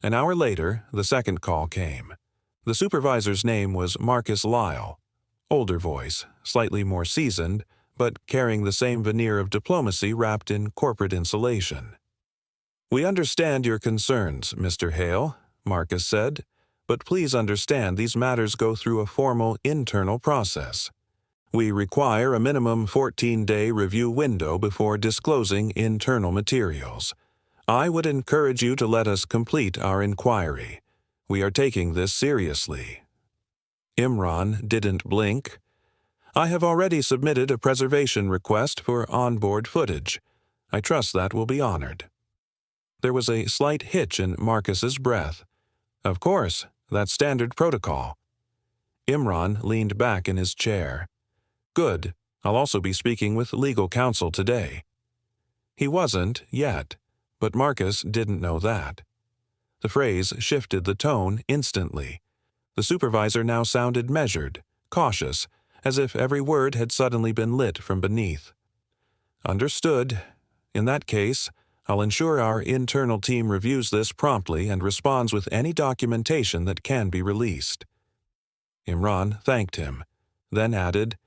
An hour later, the second call came. The supervisor's name was Marcus Lyle. older voice, slightly more seasoned, but carrying the same veneer of diplomacy wrapped in corporate insulation. "We understand your concerns, Mr. Hale," Marcus said, "but please understand these matters go through a formal internal process. We require a minimum 14-day review window before disclosing internal materials. I would encourage you to let us complete our inquiry. We are taking this seriously." Imran didn't blink. "I have already submitted a preservation request for onboard footage. I trust that will be honored." There was a slight hitch in Marcus's breath. "Of course, that's standard protocol." Imran leaned back in his chair. "Good. I'll also be speaking with legal counsel today." He wasn't yet, but Marcus didn't know that. The phrase shifted the tone instantly. The supervisor now sounded measured, cautious, as if every word had suddenly been lit from beneath. "Understood. In that case, I'll ensure our internal team reviews this promptly and responds with any documentation that can be released." Imran thanked him, then added,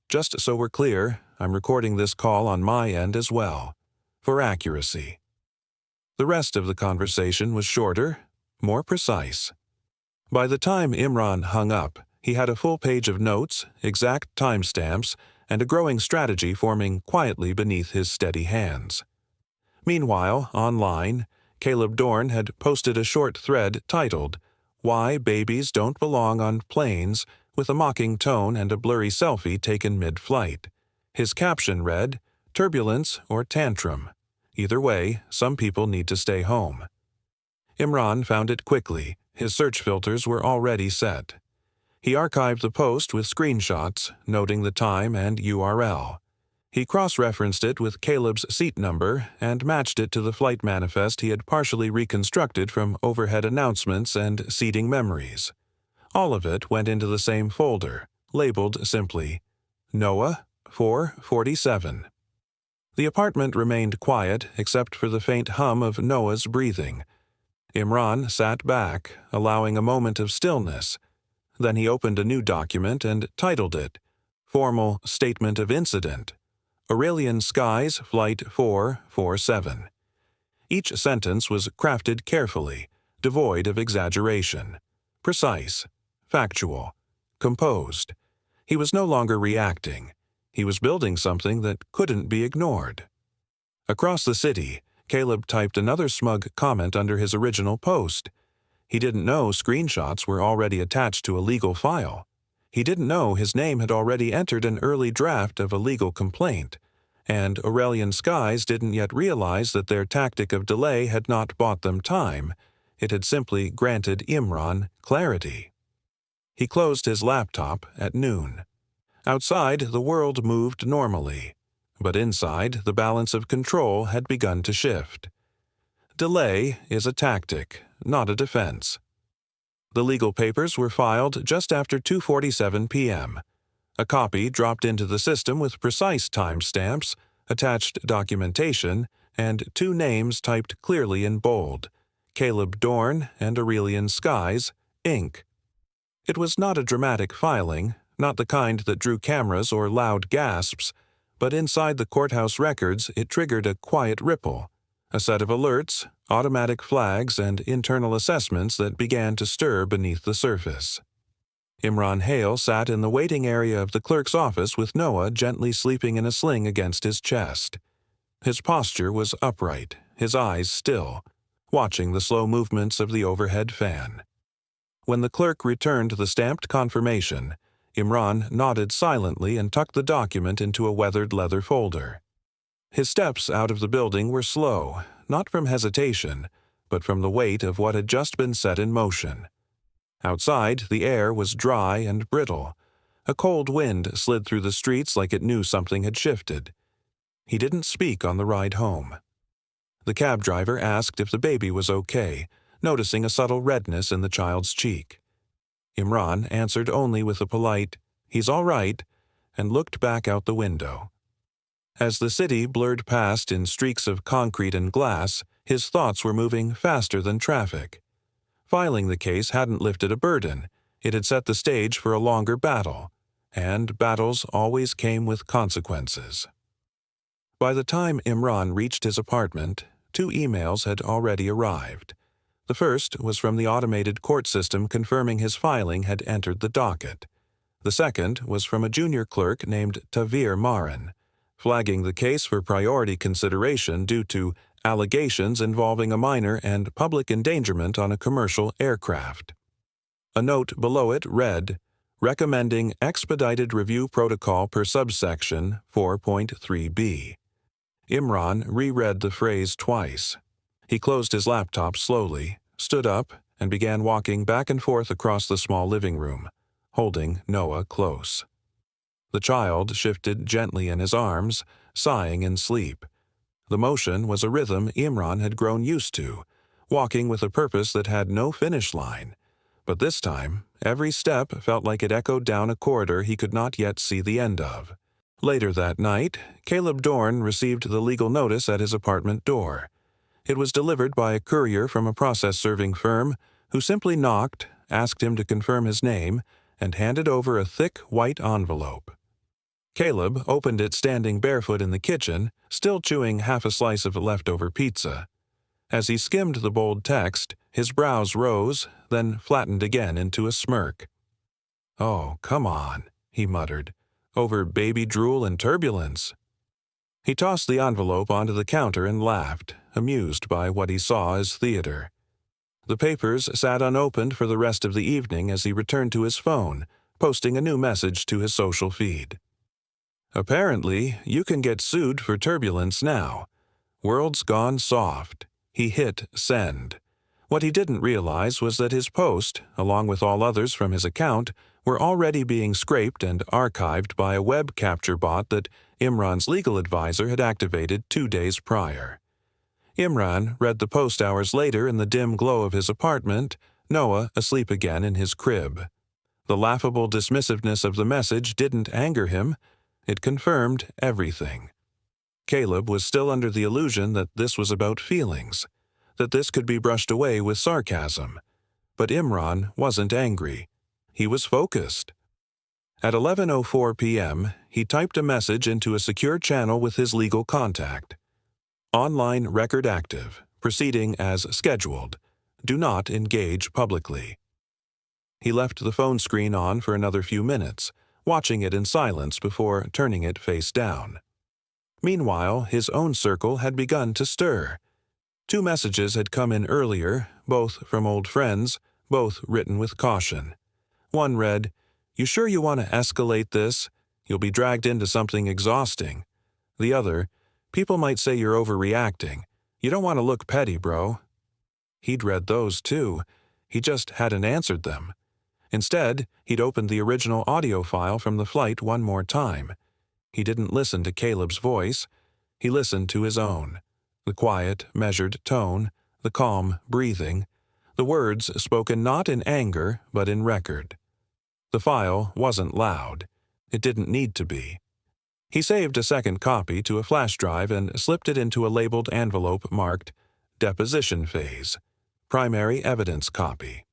"Just so we're clear, I'm recording this call on my end as well, for accuracy." The rest of the conversation was shorter, more precise. By the time Imran hung up, he had a full page of notes, exact timestamps, and a growing strategy forming quietly beneath his steady hands. Meanwhile, online, Caleb Dorn had posted a short thread titled, "Why Babies Don't Belong on Planes," with a mocking tone and a blurry selfie taken mid-flight. His caption read, "Turbulence or tantrum. Either way, some people need to stay home." Imran found it quickly. His search filters were already set. He archived the post with screenshots, noting the time and URL. He cross-referenced it with Caleb's seat number and matched it to the flight manifest he had partially reconstructed from overhead announcements and seating memories. All of it went into the same folder, labeled simply, "Noah, 447. The apartment remained quiet except for the faint hum of Noah's breathing. Imran sat back, allowing a moment of stillness. Then he opened a new document and titled it, "Formal Statement of Incident. Aurelian Skies Flight 447. Each sentence was crafted carefully, devoid of exaggeration. Precise, factual, composed. He was no longer reacting. He was building something that couldn't be ignored. Across the city, Caleb typed another smug comment under his original post. He didn't know screenshots were already attached to a legal file. He didn't know his name had already entered an early draft of a legal complaint, and Aurelian Skies didn't yet realize that their tactic of delay had not bought them time. It had simply granted Imran clarity. He closed his laptop at noon. Outside, the world moved normally, but inside, the balance of control had begun to shift. Delay is a tactic, not a defense. The legal papers were filed just after 2:47 p.m. A copy dropped into the system with precise timestamps, attached documentation, and two names typed clearly in bold, Caleb Dorn and Aurelian Skies, Inc. It was not a dramatic filing, not the kind that drew cameras or loud gasps, but inside the courthouse records it triggered a quiet ripple, a set of alerts, automatic flags, and internal assessments that began to stir beneath the surface. Imran Hale sat in the waiting area of the clerk's office with Noah gently sleeping in a sling against his chest. His posture was upright, his eyes still, watching the slow movements of the overhead fan. When the clerk returned the stamped confirmation, Imran nodded silently and tucked the document into a weathered leather folder. His steps out of the building were slow, not from hesitation, but from the weight of what had just been set in motion. Outside, the air was dry and brittle. A cold wind slid through the streets like it knew something had shifted. He didn't speak on the ride home. The cab driver asked if the baby was okay, noticing a subtle redness in the child's cheek. Imran answered only with a polite, "He's all right," and looked back out the window. As the city blurred past in streaks of concrete and glass, his thoughts were moving faster than traffic. Filing the case hadn't lifted a burden. It had set the stage for a longer battle. and battles always came with consequences. By the time Imran reached his apartment, 2 emails had already arrived. The first was from the automated court system confirming his filing had entered the docket. The second was from a junior clerk named Tavir Marin, flagging the case for priority consideration due to allegations involving a minor and public endangerment on a commercial aircraft. A note below it read, recommending expedited review protocol per subsection 4.3b. Imran reread the phrase twice. He closed his laptop slowly, stood up, and began walking back and forth across the small living room, holding Noah close. The child shifted gently in his arms, sighing in sleep. The motion was a rhythm Imran had grown used to, walking with a purpose that had no finish line. But this time, every step felt like it echoed down a corridor he could not yet see the end of. Later that night, Caleb Dorn received the legal notice at his apartment door. It was delivered by a courier from a process-serving firm who simply knocked, asked him to confirm his name, and handed over a thick white envelope. Caleb opened it standing barefoot in the kitchen, still chewing half a slice of leftover pizza. As he skimmed the bold text, his brows rose, then flattened again into a smirk. "Oh, come on," he muttered. "Over baby drool and turbulence." He tossed the envelope onto the counter and laughed, amused by what he saw as theater. The papers sat unopened for the rest of the evening as he returned to his phone, posting a new message to his social feed. "Apparently, you can get sued for turbulence now. World's gone soft." He hit send. What he didn't realize was that his post, along with all others from his account, were already being scraped and archived by a web capture bot that Imran's legal advisor had activated 2 days prior. Imran read the post hours later in the dim glow of his apartment, Noah asleep again in his crib. The laughable dismissiveness of the message didn't anger him. It confirmed everything. Caleb was still under the illusion that this was about feelings, that this could be brushed away with sarcasm. But Imran wasn't angry. He was focused. At 11:04 p.m., he typed a message into a secure channel with his legal contact. "Online record active, proceeding as scheduled. Do not engage publicly." He left the phone screen on for another few minutes, watching it in silence before turning it face down. Meanwhile, his own circle had begun to stir. 2 messages had come in earlier, both from old friends, both written with caution. One read, "You sure you want to escalate this? You'll be dragged into something exhausting." The other, "People might say you're overreacting. You don't want to look petty, bro." He'd read those too. He just hadn't answered them. Instead, he'd opened the original audio file from the flight one more time. He didn't listen to Caleb's voice. He listened to his own. The quiet, measured tone, the calm breathing, the words spoken not in anger but in record. The file wasn't loud. It didn't need to be. He saved a second copy to a flash drive and slipped it into a labeled envelope marked Deposition Phase, Primary Evidence Copy.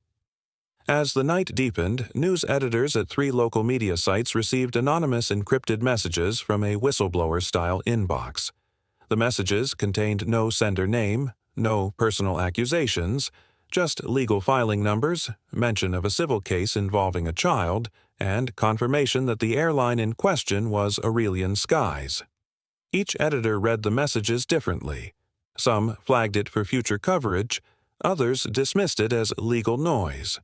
As the night deepened, news editors at 3 local media sites received anonymous encrypted messages from a whistleblower-style inbox. The messages contained no sender name, no personal accusations, just legal filing numbers, mention of a civil case involving a child, and confirmation that the airline in question was Aurelian Skies. Each editor read the messages differently. Some flagged it for future coverage, others dismissed it as legal noise.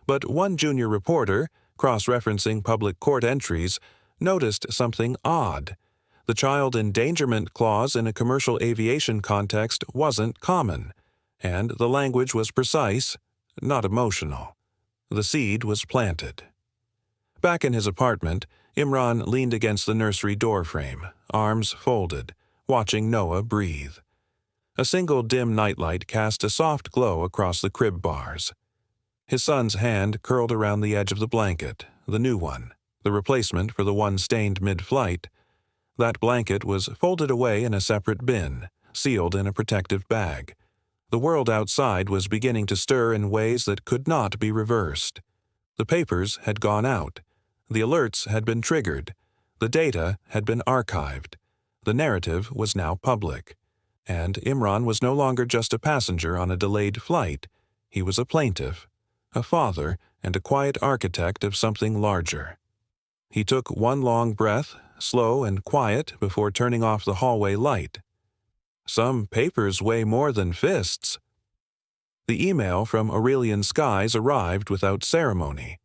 But one junior reporter, cross-referencing public court entries, noticed something odd. The child endangerment clause in a commercial aviation context wasn't common, and the language was precise, not emotional. The seed was planted. Back in his apartment, Imran leaned against the nursery doorframe, arms folded, watching Noah breathe. A single dim nightlight cast a soft glow across the crib bars. His son's hand curled around the edge of the blanket, the new one, the replacement for the one stained mid-flight. That blanket was folded away in a separate bin, sealed in a protective bag. The world outside was beginning to stir in ways that could not be reversed. The papers had gone out. The alerts had been triggered. The data had been archived. The narrative was now public. And Imran was no longer just a passenger on a delayed flight. He was a plaintiff, a father, and a quiet architect of something larger. He took one long breath, slow and quiet, before turning off the hallway light. Some papers weigh more than fists. The email from Aurelian Skies arrived without ceremony.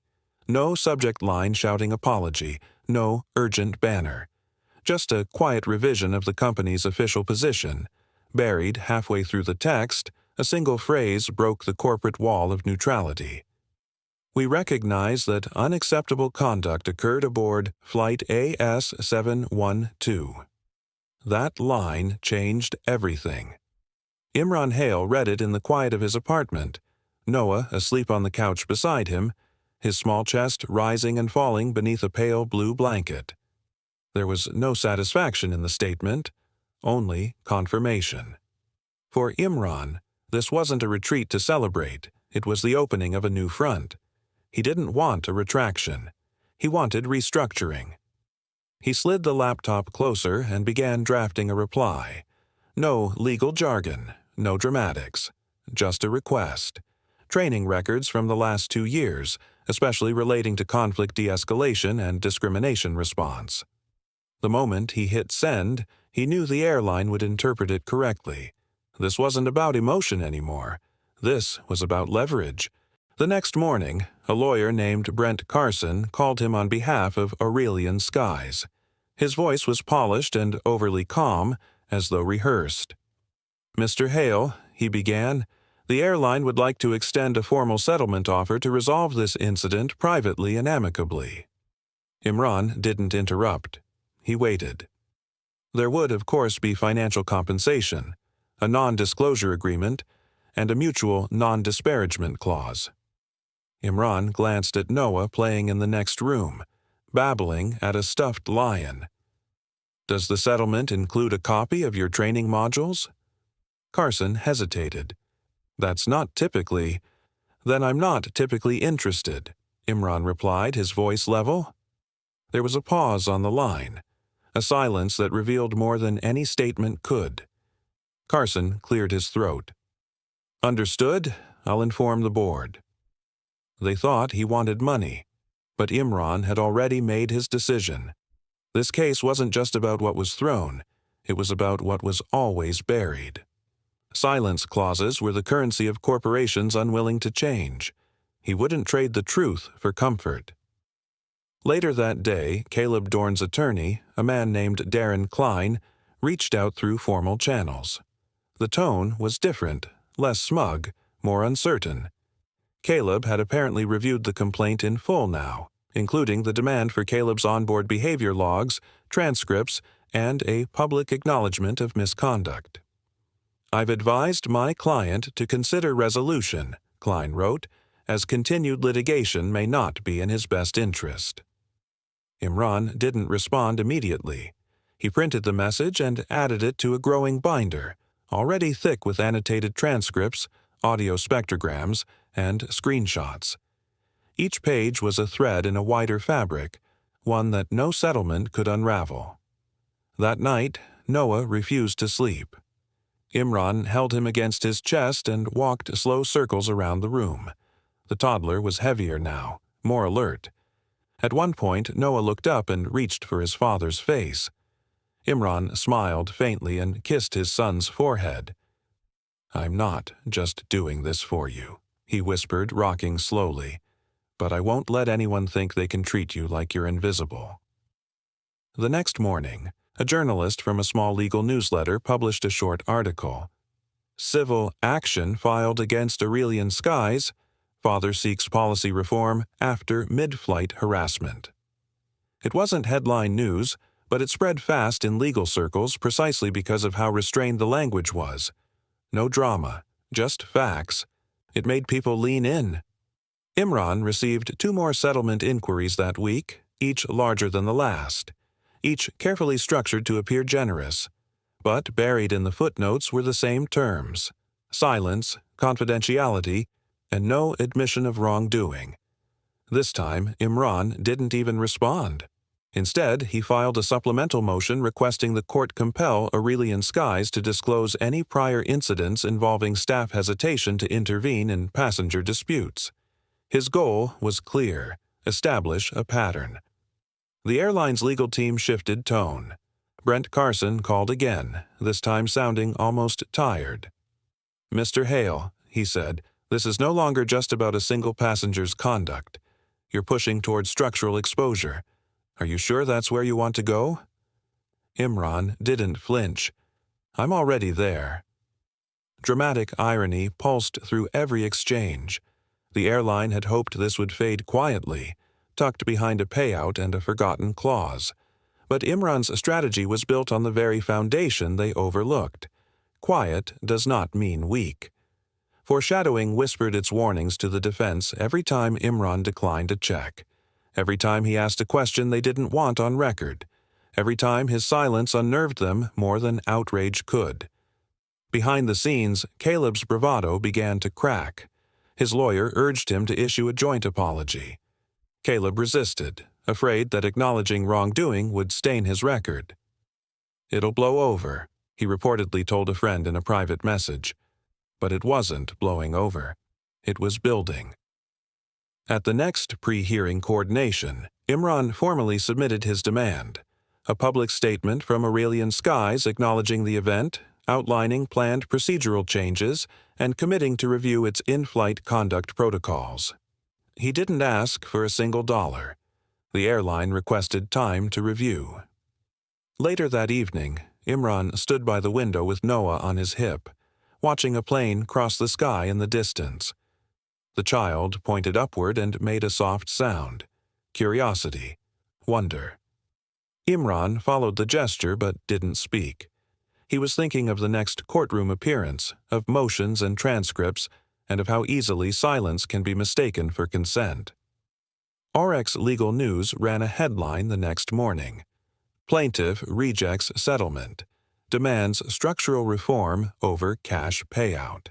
No subject line shouting apology, no urgent banner. Just a quiet revision of the company's official position. Buried halfway through the text, a single phrase broke the corporate wall of neutrality. We recognize that unacceptable conduct occurred aboard Flight AS-712. That line changed everything. Imran Hale read it in the quiet of his apartment, Noah asleep on the couch beside him, his small chest rising and falling beneath a pale blue blanket. There was no satisfaction in the statement, only confirmation. For Imran, this wasn't a retreat to celebrate, it was the opening of a new front. He didn't want a retraction. He wanted restructuring. He slid the laptop closer and began drafting a reply. No legal jargon, no dramatics, just a request. Training records from the last 2 years, especially relating to conflict de-escalation and discrimination response. The moment he hit send, he knew the airline would interpret it correctly. This wasn't about emotion anymore. This was about leverage. The next morning, a lawyer named Brent Carson called him on behalf of Aurelian Skies. His voice was polished and overly calm, as though rehearsed. "Mr. Hale," he began, "the airline would like to extend a formal settlement offer to resolve this incident privately and amicably." Imran didn't interrupt. He waited. There would, of course, be financial compensation, a non-disclosure agreement, and a mutual non-disparagement clause. Imran glanced at Noah playing in the next room, babbling at a stuffed lion. "Does the settlement include a copy of your training modules?" Carson hesitated. "That's not typically—" "Then I'm not typically interested," Imran replied, his voice level. There was a pause on the line, a silence that revealed more than any statement could. Carson cleared his throat. "Understood. I'll inform the board." They thought he wanted money, but Imran had already made his decision. This case wasn't just about what was thrown, it was about what was always buried. Silence clauses were the currency of corporations unwilling to change. He wouldn't trade the truth for comfort. Later that day, Caleb Dorn's attorney, a man named Darren Klein, reached out through formal channels. The tone was different, less smug, more uncertain. Caleb had apparently reviewed the complaint in full now, including the demand for Caleb's onboard behavior logs, transcripts, and a public acknowledgement of misconduct. "I've advised my client to consider resolution," Klein wrote, "as continued litigation may not be in his best interest." Imran didn't respond immediately. He printed the message and added it to a growing binder, already thick with annotated transcripts, audio spectrograms, and screenshots. Each page was a thread in a wider fabric, one that no settlement could unravel. That night, Noah refused to sleep. Imran held him against his chest and walked slow circles around the room. The toddler was heavier now, more alert. At one point, Noah looked up and reached for his father's face. Imran smiled faintly and kissed his son's forehead. "I'm not just doing this for you," he whispered, rocking slowly. "But I won't let anyone think they can treat you like you're invisible." The next morning, a journalist from a small legal newsletter published a short article. "Civil action filed against Aurelian Skies. Father seeks policy reform after mid-flight harassment." It wasn't headline news, but it spread fast in legal circles precisely because of how restrained the language was. No drama, just facts. It made people lean in. Imran received 2 more settlement inquiries that week, each larger than the last, each carefully structured to appear generous. But buried in the footnotes were the same terms: silence, confidentiality, and no admission of wrongdoing. This time, Imran didn't even respond. Instead, he filed a supplemental motion requesting the court compel Aurelian Skies to disclose any prior incidents involving staff hesitation to intervene in passenger disputes. His goal was clear: establish a pattern. The airline's legal team shifted tone. Brent Carson called again, this time sounding almost tired. "Mr. Hale," he said, "this is no longer just about a single passenger's conduct. You're pushing toward structural exposure. Are you sure that's where you want to go?" Imran didn't flinch. "I'm already there." Dramatic irony pulsed through every exchange. The airline had hoped this would fade quietly, tucked behind a payout and a forgotten clause. But Imran's strategy was built on the very foundation they overlooked. Quiet does not mean weak. Foreshadowing whispered its warnings to the defense every time Imran declined a check. Every time he asked a question they didn't want on record. Every time his silence unnerved them more than outrage could. Behind the scenes, Caleb's bravado began to crack. His lawyer urged him to issue a joint apology. Caleb resisted, afraid that acknowledging wrongdoing would stain his record. "It'll blow over," he reportedly told a friend in a private message. But it wasn't blowing over. It was building. At the next pre-hearing coordination, Imran formally submitted his demand: a public statement from Aurelian Skies acknowledging the event, outlining planned procedural changes, and committing to review its in-flight conduct protocols. He didn't ask for a single dollar. The airline requested time to review. Later that evening, Imran stood by the window with Noah on his hip, watching a plane cross the sky in the distance. The child pointed upward and made a soft sound: curiosity, wonder. Imran followed the gesture but didn't speak. He was thinking of the next courtroom appearance, of motions and transcripts, and of how easily silence can be mistaken for consent. Aurex Legal News ran a headline the next morning: "Plaintiff rejects settlement. Demands structural reform over cash payout."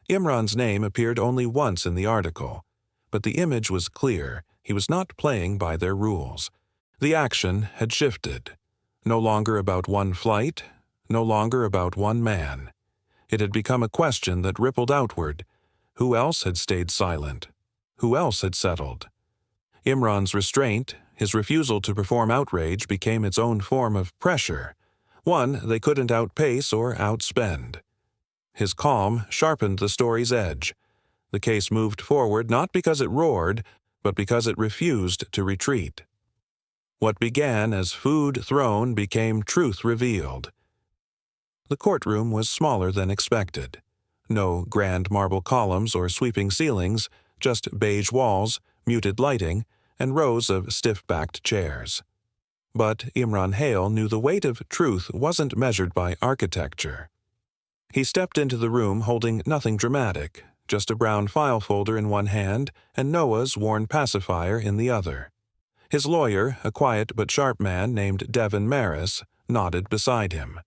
Imran's name appeared only once in the article, but the image was clear: he was not playing by their rules. The action had shifted. No longer about one flight, no longer about one man. It had become a question that rippled outward. Who else had stayed silent? Who else had settled? Imran's restraint, his refusal to perform outrage, became its own form of pressure, one they couldn't outpace or outspend. His calm sharpened the story's edge. The case moved forward not because it roared, but because it refused to retreat. What began as food thrown became truth revealed. The courtroom was smaller than expected. No grand marble columns or sweeping ceilings, just beige walls, muted lighting, and rows of stiff-backed chairs. But Imran Hale knew the weight of truth wasn't measured by architecture. He stepped into the room holding nothing dramatic, just a brown file folder in one hand and Noah's worn pacifier in the other. His lawyer, a quiet but sharp man named Devin Maris, nodded beside him.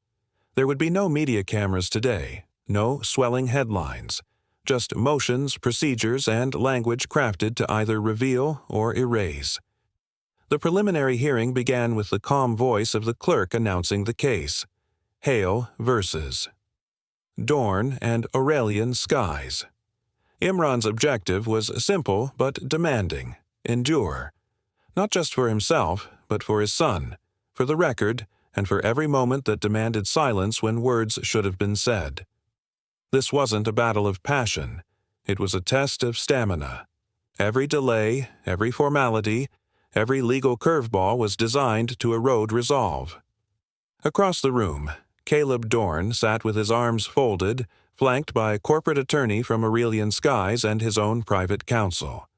There would be no media cameras today, no swelling headlines, just motions, procedures, and language crafted to either reveal or erase. The preliminary hearing began with the calm voice of the clerk announcing the case: Hale versus Dorn and Aurelian Skies. Imran's objective was simple but demanding: endure. Not just for himself, but for his son, for the record, and for every moment that demanded silence when words should have been said. This wasn't a battle of passion. It was a test of stamina. Every delay, every formality, every legal curveball was designed to erode resolve. Across the room, Caleb Dorn sat with his arms folded, flanked by a corporate attorney from Aurelian Skies and his own private counsel.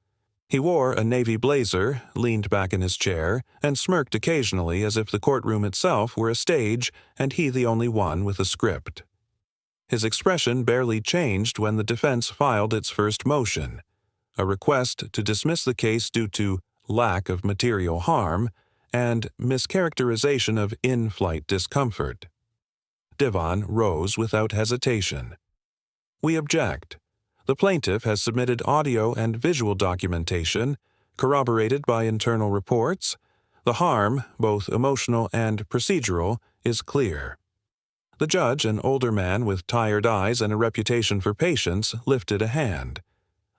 He wore a navy blazer, leaned back in his chair, and smirked occasionally as if the courtroom itself were a stage and he the only one with a script. His expression barely changed when the defense filed its first motion, a request to dismiss the case due to lack of material harm and mischaracterization of in-flight discomfort. Divan rose without hesitation. "We object. The plaintiff has submitted audio and visual documentation, corroborated by internal reports. The harm, both emotional and procedural, is clear. The judge, an older man with tired eyes and a reputation for patience, lifted a hand.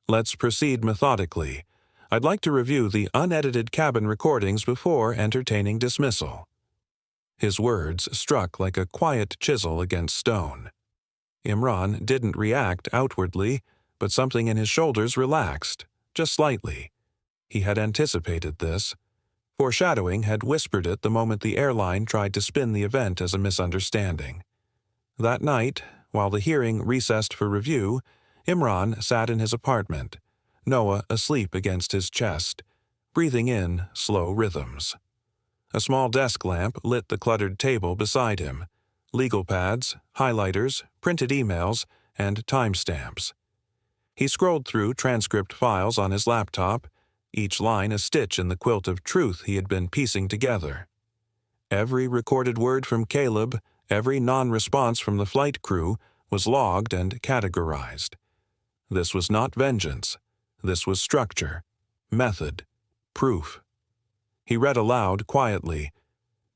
Let's proceed methodically. I'd like to review the unedited cabin recordings before entertaining dismissal. His words struck like a quiet chisel against stone. Imran didn't react outwardly, but something in his shoulders relaxed, just slightly. He had anticipated this. Foreshadowing had whispered it the moment the airline tried to spin the event as a misunderstanding. That night, while the hearing recessed for review, Imran sat in his apartment, Noah asleep against his chest, breathing in slow rhythms. A small desk lamp lit the cluttered table beside him. Legal pads, highlighters, printed emails, and timestamps. He scrolled through transcript files on his laptop, each line a stitch in the quilt of truth he had been piecing together. Every recorded word from Caleb, every non-response from the flight crew, was logged and categorized. This was not vengeance. This was structure, method, proof. He read aloud quietly,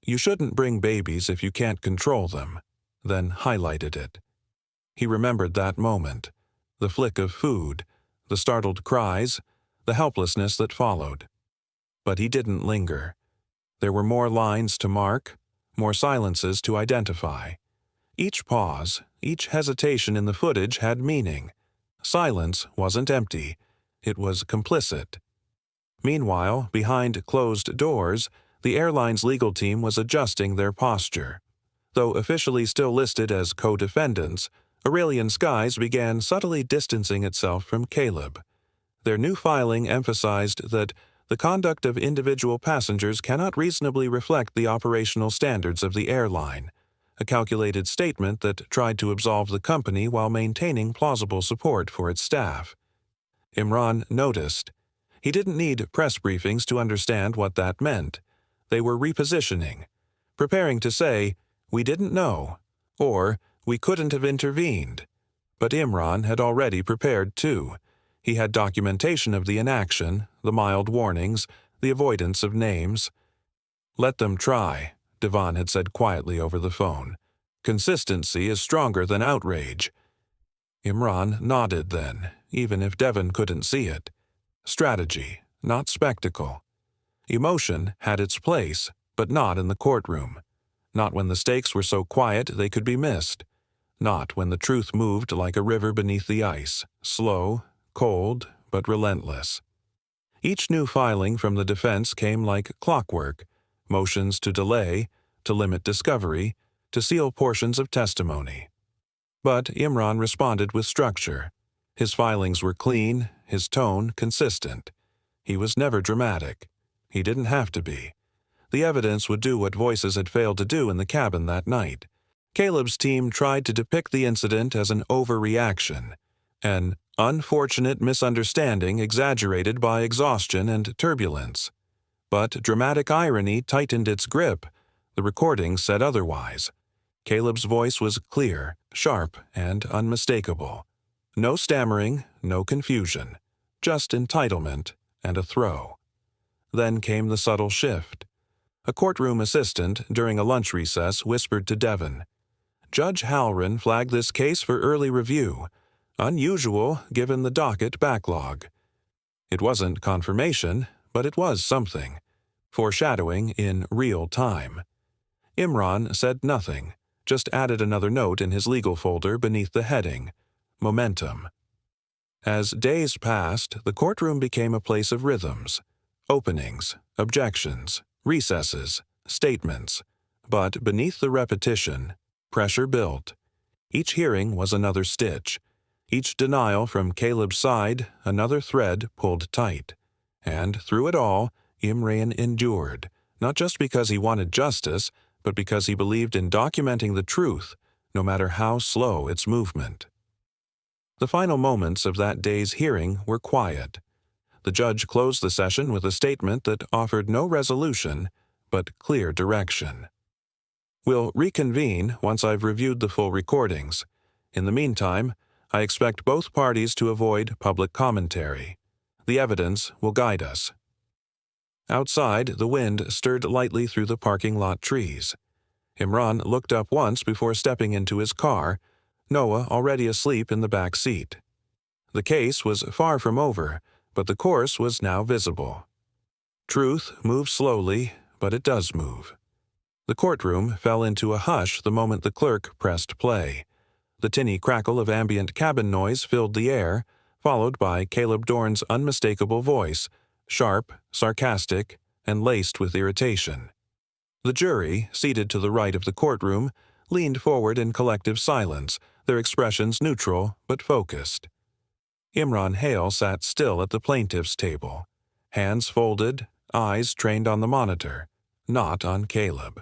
"You shouldn't bring babies if you can't control them," then highlighted it. He remembered that moment, the flick of food, the startled cries, the helplessness that followed. But he didn't linger. There were more lines to mark, more silences to identify. Each pause, each hesitation in the footage had meaning. Silence wasn't empty. It was complicit. Meanwhile, behind closed doors, the airline's legal team was adjusting their posture. Though officially still listed as co-defendants, Aurelian Skies began subtly distancing itself from Caleb. Their new filing emphasized that the conduct of individual passengers cannot reasonably reflect the operational standards of the airline, a calculated statement that tried to absolve the company while maintaining plausible support for its staff. Imran noticed. He didn't need press briefings to understand what that meant. They were repositioning, preparing to say, "We didn't know," or "We couldn't have intervened." But Imran had already prepared too. He had documentation of the inaction, the mild warnings, the avoidance of names. "Let them try," Devon had said quietly over the phone. "Consistency is stronger than outrage." Imran nodded then, even if Devon couldn't see it. Strategy, not spectacle. Emotion had its place, but not in the courtroom. Not when the stakes were so quiet they could be missed. Not when the truth moved like a river beneath the ice, slow, cold, but relentless. Each new filing from the defense came like clockwork, motions to delay, to limit discovery, to seal portions of testimony. But Imran responded with structure. His filings were clean, his tone consistent. He was never dramatic. He didn't have to be. The evidence would do what voices had failed to do in the cabin that night. Caleb's team tried to depict the incident as an overreaction, an unfortunate misunderstanding exaggerated by exhaustion and turbulence. But dramatic irony tightened its grip. The recording said otherwise. Caleb's voice was clear, sharp, and unmistakable. No stammering, no confusion, just entitlement and a throw. Then came the subtle shift. A courtroom assistant, during a lunch recess, whispered to Devon, "Judge Halloran flagged this case for early review. Unusual, given the docket backlog." It wasn't confirmation, but it was something. Foreshadowing in real time. Imran said nothing, just added another note in his legal folder beneath the heading, Momentum. As days passed, the courtroom became a place of rhythms. Openings, objections, recesses, statements. But beneath the repetition, pressure built. Each hearing was another stitch. Each denial from Caleb's side, another thread pulled tight. And through it all, Imran endured, not just because he wanted justice, but because he believed in documenting the truth, no matter how slow its movement. The final moments of that day's hearing were quiet. The judge closed the session with a statement that offered no resolution, but clear direction. "We'll reconvene once I've reviewed the full recordings. In the meantime, I expect both parties to avoid public commentary. The evidence will guide us." Outside, the wind stirred lightly through the parking lot trees. Imran looked up once before stepping into his car, Noah already asleep in the back seat. The case was far from over, but the course was now visible. Truth moves slowly, but it does move. The courtroom fell into a hush the moment the clerk pressed play. The tinny crackle of ambient cabin noise filled the air, followed by Caleb Dorn's unmistakable voice, sharp, sarcastic, and laced with irritation. The jury, seated to the right of the courtroom, leaned forward in collective silence, their expressions neutral but focused. Imran Hale sat still at the plaintiff's table, hands folded, eyes trained on the monitor, not on Caleb.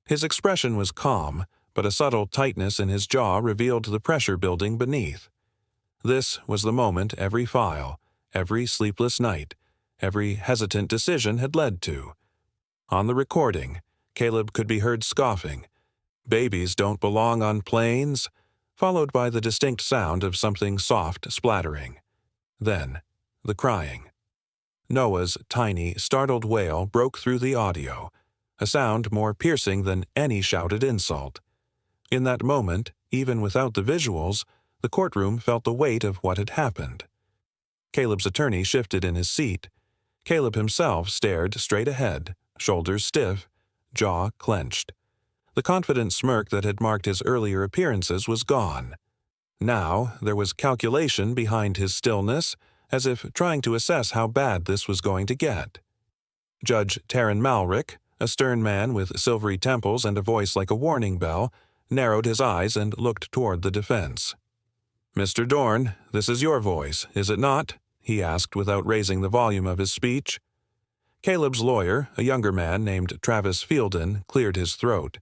His expression was calm, but a subtle tightness in his jaw revealed the pressure building beneath. This was the moment every file, every sleepless night, every hesitant decision had led to. On the recording, Caleb could be heard scoffing, "Babies don't belong on planes," followed by the distinct sound of something soft splattering. Then, the crying. Noah's tiny, startled wail broke through the audio, a sound more piercing than any shouted insult. In that moment, even without the visuals, the courtroom felt the weight of what had happened. Caleb's attorney shifted in his seat. Caleb himself stared straight ahead, shoulders stiff, jaw clenched. The confident smirk that had marked his earlier appearances was gone. Now there was calculation behind his stillness, as if trying to assess how bad this was going to get. Judge Taryn Malrick, a stern man with silvery temples and a voice like a warning bell, narrowed his eyes and looked toward the defense. "Mr. Dorn, this is your voice, is it not?" he asked without raising the volume of his speech. Caleb's lawyer, a younger man named Travis Fielden, cleared his throat.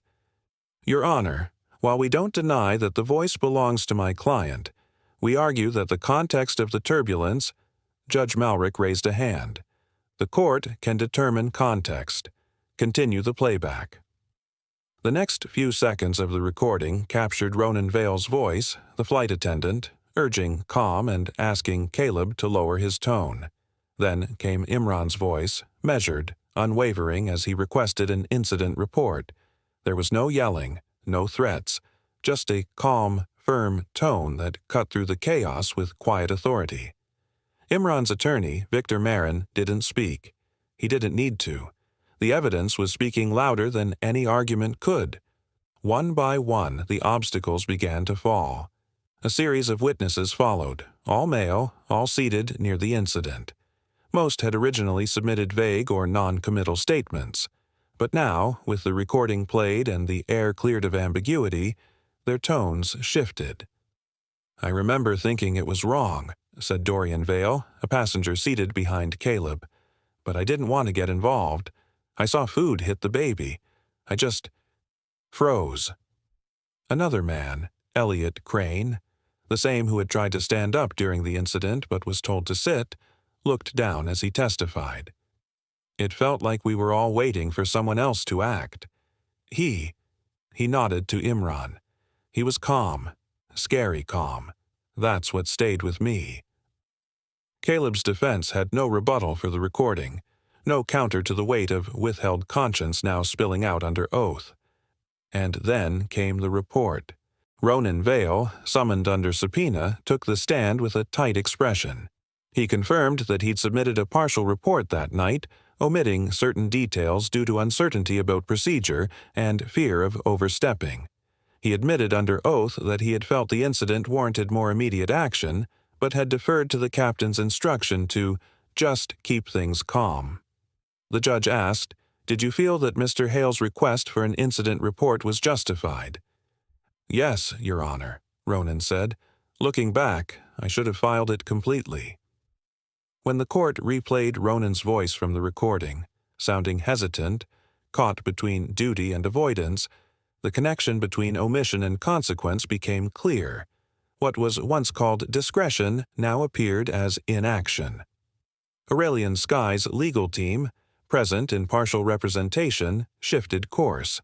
"Your Honor, while we don't deny that the voice belongs to my client, we argue that the context of the turbulence—" Judge Malrick raised a hand. "The court can determine context. Continue the playback." The next few seconds of the recording captured Ronan Vale's voice, the flight attendant, urging calm and asking Caleb to lower his tone. Then came Imran's voice, measured, unwavering as he requested an incident report. There was no yelling, no threats, just a calm, firm tone that cut through the chaos with quiet authority. Imran's attorney, Victor Marin, didn't speak. He didn't need to. The evidence was speaking louder than any argument could. One by one, the obstacles began to fall. A series of witnesses followed, all male, all seated near the incident. Most had originally submitted vague or non-committal statements. But now, with the recording played and the air cleared of ambiguity, their tones shifted. "I remember thinking it was wrong," said Dorian Vale, a passenger seated behind Caleb. "But I didn't want to get involved. I saw food hit the baby. I just froze." Another man, Elliot Crane, the same who had tried to stand up during the incident but was told to sit, looked down as he testified. "It felt like we were all waiting for someone else to act. He nodded to Imran. He was calm, scary calm. That's what stayed with me." Caleb's defense had no rebuttal for the recording, no counter to the weight of withheld conscience now spilling out under oath. And then came the report. Ronan Vale, summoned under subpoena, took the stand with a tight expression. He confirmed that he'd submitted a partial report that night, omitting certain details due to uncertainty about procedure and fear of overstepping. He admitted under oath that he had felt the incident warranted more immediate action, but had deferred to the captain's instruction to just keep things calm. The judge asked, "Did you feel that Mr. Hale's request for an incident report was justified?" "Yes, Your Honor," Ronan said. "Looking back, I should have filed it completely." When the court replayed Ronan's voice from the recording, sounding hesitant, caught between duty and avoidance, the connection between omission and consequence became clear. What was once called discretion now appeared as inaction. Aurelian Sky's legal team, present in partial representation, shifted course.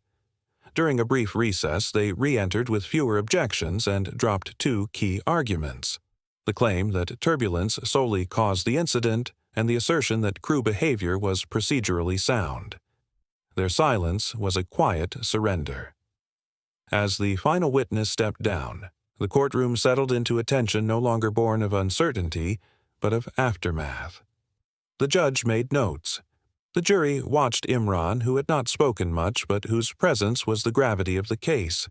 During a brief recess, they re-entered with fewer objections and dropped two key arguments: the claim that turbulence solely caused the incident, and the assertion that crew behavior was procedurally sound. Their silence was a quiet surrender. As the final witness stepped down, the courtroom settled into a tension no longer born of uncertainty, but of aftermath. The judge made notes. The jury watched Imran, who had not spoken much but whose presence was the gravity of the case.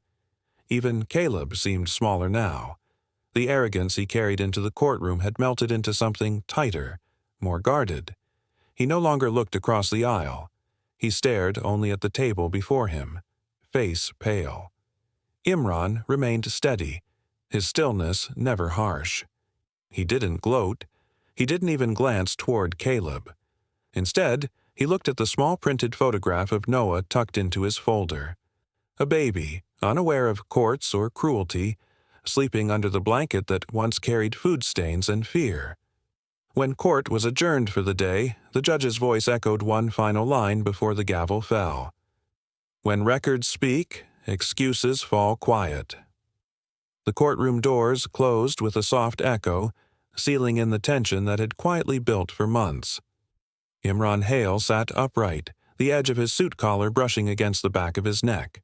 Even Caleb seemed smaller now. The arrogance he carried into the courtroom had melted into something tighter, more guarded. He no longer looked across the aisle. He stared only at the table before him, face pale. Imran remained steady, his stillness never harsh. He didn't gloat. He didn't even glance toward Caleb. Instead, he looked at the small printed photograph of Noah tucked into his folder. A baby, unaware of courts or cruelty, sleeping under the blanket that once carried food stains and fear. When court was adjourned for the day, the judge's voice echoed one final line before the gavel fell. "When records speak, excuses fall quiet." The courtroom doors closed with a soft echo, sealing in the tension that had quietly built for months. Imran Hale sat upright, the edge of his suit collar brushing against the back of his neck.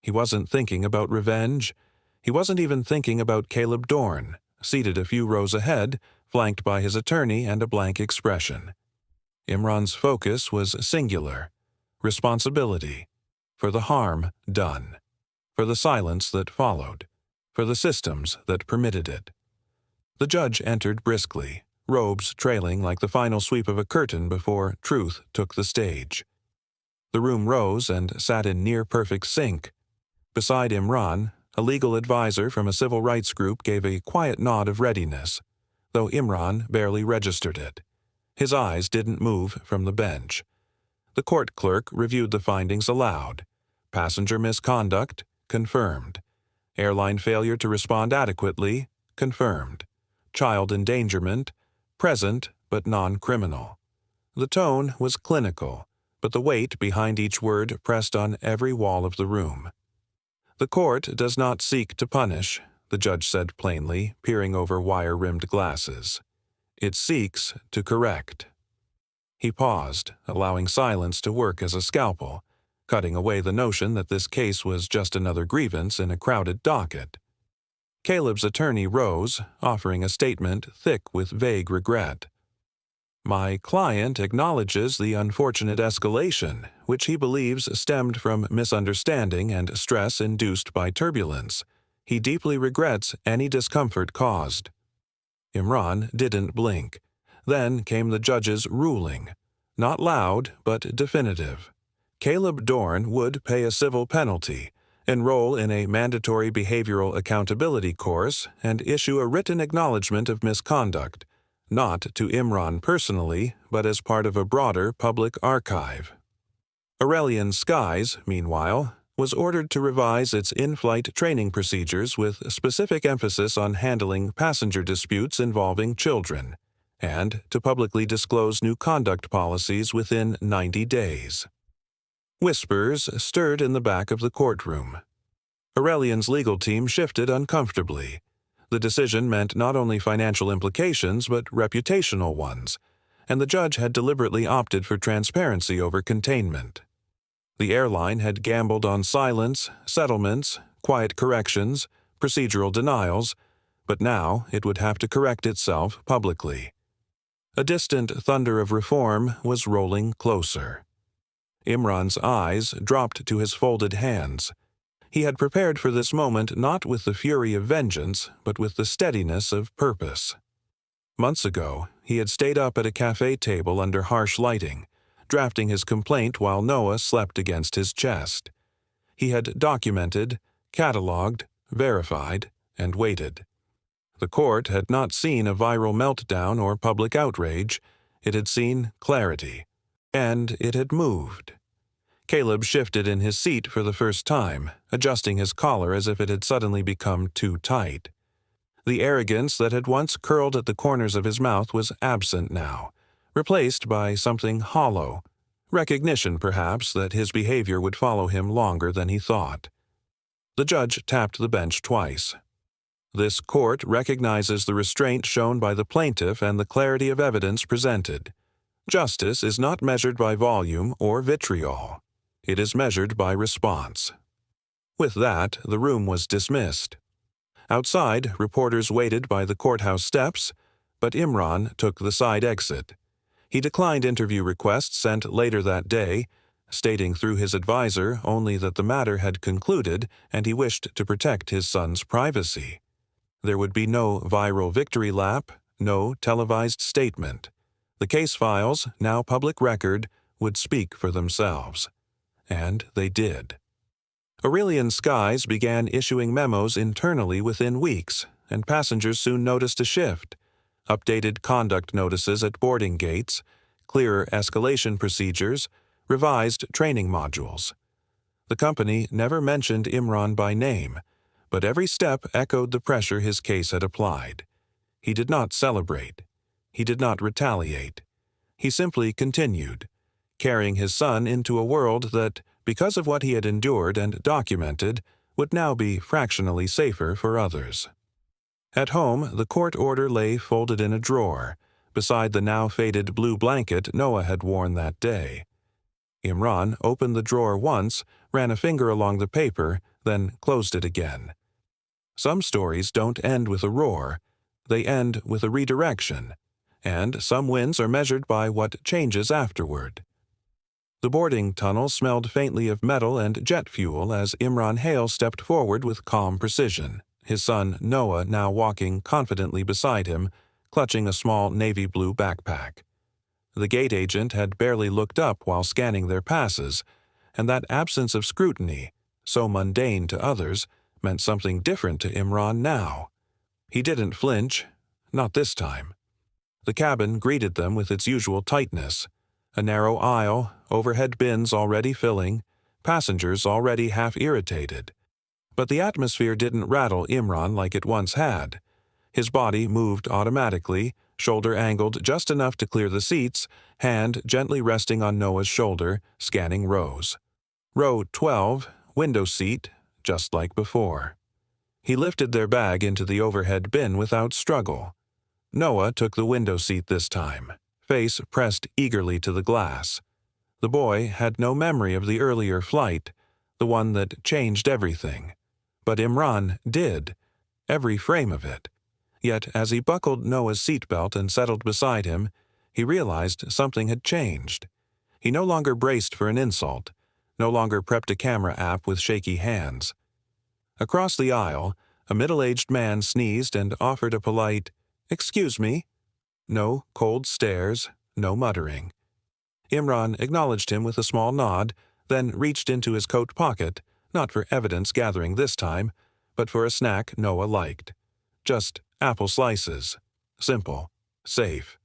He wasn't thinking about revenge. He wasn't even thinking about Caleb Dorn, seated a few rows ahead, flanked by his attorney and a blank expression. Imran's focus was singular: responsibility, for the harm done, for the silence that followed, for the systems that permitted it. The judge entered briskly, robes trailing like the final sweep of a curtain before truth took the stage. The room rose and sat in near-perfect sync. Beside Imran, a legal advisor from a civil rights group gave a quiet nod of readiness, though Imran barely registered it. His eyes didn't move from the bench. The court clerk reviewed the findings aloud. Passenger misconduct, confirmed. Airline failure to respond adequately, confirmed. Child endangerment, present but non-criminal. The tone was clinical, but the weight behind each word pressed on every wall of the room. "The court does not seek to punish," the judge said plainly, peering over wire-rimmed glasses. "It seeks to correct." He paused, allowing silence to work as a scalpel, cutting away the notion that this case was just another grievance in a crowded docket. Caleb's attorney rose, offering a statement thick with vague regret. "My client acknowledges the unfortunate escalation, which he believes stemmed from misunderstanding and stress induced by turbulence. He deeply regrets any discomfort caused." Imran didn't blink. Then came the judge's ruling. Not loud, but definitive. Caleb Dorn would pay a civil penalty, enroll in a mandatory behavioral accountability course, and issue a written acknowledgement of misconduct, not to Imran personally, but as part of a broader public archive. Aurelian Skies, meanwhile, was ordered to revise its in-flight training procedures with specific emphasis on handling passenger disputes involving children, and to publicly disclose new conduct policies within 90 days. Whispers stirred in the back of the courtroom. Aurelian's legal team shifted uncomfortably. The decision meant not only financial implications but reputational ones, and the judge had deliberately opted for transparency over containment. The airline had gambled on silence, settlements, quiet corrections, procedural denials, but now it would have to correct itself publicly. A distant thunder of reform was rolling closer. Imran's eyes dropped to his folded hands. He had prepared for this moment not with the fury of vengeance, but with the steadiness of purpose. Months ago, he had stayed up at a cafe table under harsh lighting, drafting his complaint while Noah slept against his chest. He had documented, catalogued, verified, and waited. The court had not seen a viral meltdown or public outrage. It had seen clarity. And it had moved. Caleb shifted in his seat for the first time, adjusting his collar as if it had suddenly become too tight. The arrogance that had once curled at the corners of his mouth was absent now, replaced by something hollow, recognition perhaps that his behavior would follow him longer than he thought. The judge tapped the bench twice. This court recognizes the restraint shown by the plaintiff and the clarity of evidence presented. Justice is not measured by volume or vitriol. It is measured by response. With that, the room was dismissed. Outside, reporters waited by the courthouse steps, but Imran took the side exit. He declined interview requests sent later that day, stating through his advisor only that the matter had concluded and he wished to protect his son's privacy. There would be no viral victory lap, no televised statement. The case files, now public record, would speak for themselves. And they did. Aurelian Skies began issuing memos internally within weeks, and passengers soon noticed a shift. Updated conduct notices at boarding gates, clearer escalation procedures, revised training modules. The company never mentioned Imran by name, but every step echoed the pressure his case had applied. He did not celebrate. He did not retaliate. He simply continued, carrying his son into a world that, because of what he had endured and documented, would now be fractionally safer for others. At home, the court order lay folded in a drawer, beside the now faded blue blanket Noah had worn that day. Imran opened the drawer once, ran a finger along the paper, then closed it again. Some stories don't end with a roar. They end with a redirection, and some wins are measured by what changes afterward. The boarding tunnel smelled faintly of metal and jet fuel as Imran Hale stepped forward with calm precision, his son Noah now walking confidently beside him, clutching a small navy blue backpack. The gate agent had barely looked up while scanning their passes, and that absence of scrutiny, so mundane to others, meant something different to Imran now. He didn't flinch, not this time. The cabin greeted them with its usual tightness. A narrow aisle, overhead bins already filling, passengers already half irritated. But the atmosphere didn't rattle Imran like it once had. His body moved automatically, shoulder angled just enough to clear the seats, hand gently resting on Noah's shoulder, scanning rows. Row 12, window seat, just like before. He lifted their bag into the overhead bin without struggle. Noah took the window seat this time, face pressed eagerly to the glass. The boy had no memory of the earlier flight, the one that changed everything. But Imran did, every frame of it. Yet as he buckled Noah's seatbelt and settled beside him, he realized something had changed. He no longer braced for an insult, no longer prepped a camera app with shaky hands. Across the aisle, a middle-aged man sneezed and offered a polite, "Excuse me." No cold stares, no muttering. Imran acknowledged him with a small nod, then reached into his coat pocket, not for evidence gathering this time, but for a snack Noah liked. Just apple slices. Simple. Safe.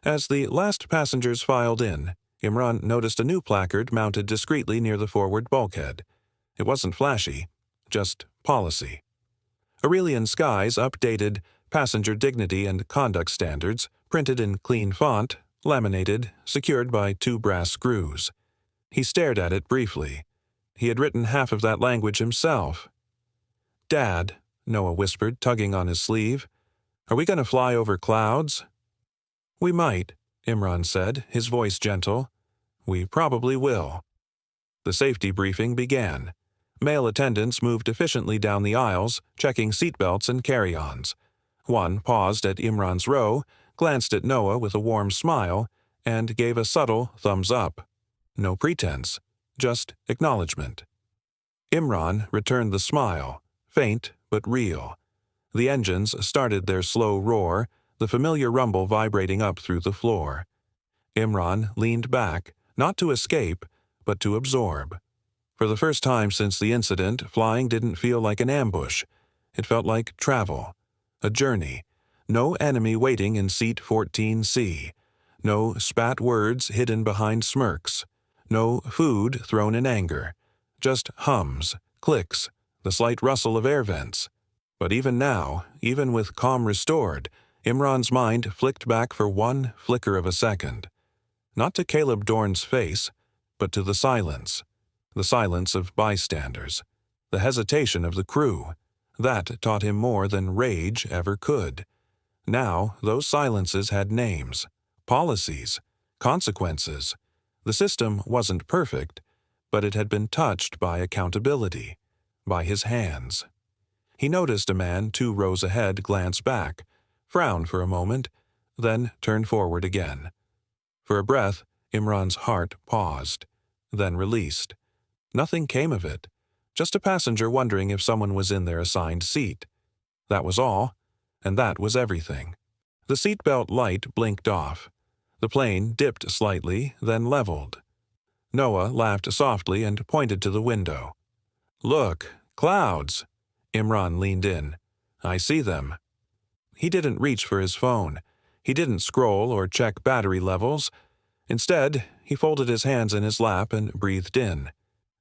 As the last passengers filed in, Imran noticed a new placard mounted discreetly near the forward bulkhead. It wasn't flashy, just policy. Aurelian Skies updated passenger dignity and conduct standards, printed in clean font, laminated, secured by 2 brass screws. He stared at it briefly. He had written half of that language himself. "Dad," Noah whispered, tugging on his sleeve, "are we going to fly over clouds?" "We might," Imran said, his voice gentle. "We probably will." The safety briefing began. Male attendants moved efficiently down the aisles, checking seatbelts and carry-ons. One paused at Imran's row, glanced at Noah with a warm smile, and gave a subtle thumbs up. No pretense, just acknowledgement. Imran returned the smile, faint but real. The engines started their slow roar, the familiar rumble vibrating up through the floor. Imran leaned back, not to escape, but to absorb. For the first time since the incident, flying didn't feel like an ambush. It felt like travel, a journey. No enemy waiting in seat 14C. No spat words hidden behind smirks. No food thrown in anger. Just hums, clicks, the slight rustle of air vents. But even now, even with calm restored, Imran's mind flicked back for one flicker of a second. Not to Caleb Dorn's face, but to the silence. The silence of bystanders. The hesitation of the crew. That taught him more than rage ever could. Now, those silences had names, policies, consequences. The system wasn't perfect, but it had been touched by accountability, by his hands. He noticed a man 2 rows ahead glance back, frown for a moment, then turn forward again. For a breath, Imran's heart paused, then released. Nothing came of it, just a passenger wondering if someone was in their assigned seat. That was all, and that was everything. The seatbelt light blinked off. The plane dipped slightly, then leveled. Noah laughed softly and pointed to the window. "Look, clouds!" Imran leaned in. "I see them." He didn't reach for his phone. He didn't scroll or check battery levels. Instead, he folded his hands in his lap and breathed in.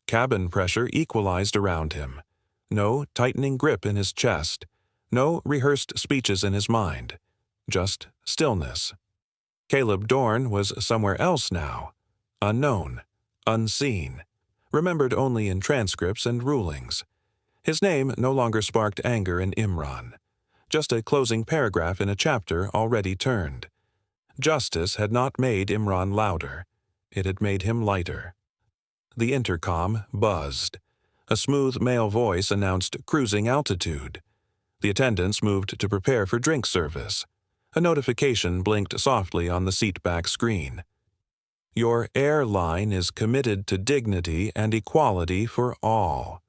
Cabin pressure equalized around him. No tightening grip in his chest. No rehearsed speeches in his mind. Just stillness. Caleb Dorn was somewhere else now. Unknown. Unseen. Remembered only in transcripts and rulings. His name no longer sparked anger in Imran. Just a closing paragraph in a chapter already turned. Justice had not made Imran louder. It had made him lighter. The intercom buzzed. A smooth male voice announced cruising altitude. The attendants moved to prepare for drink service. A notification blinked softly on the seatback screen. "Your airline is committed to dignity and equality for all."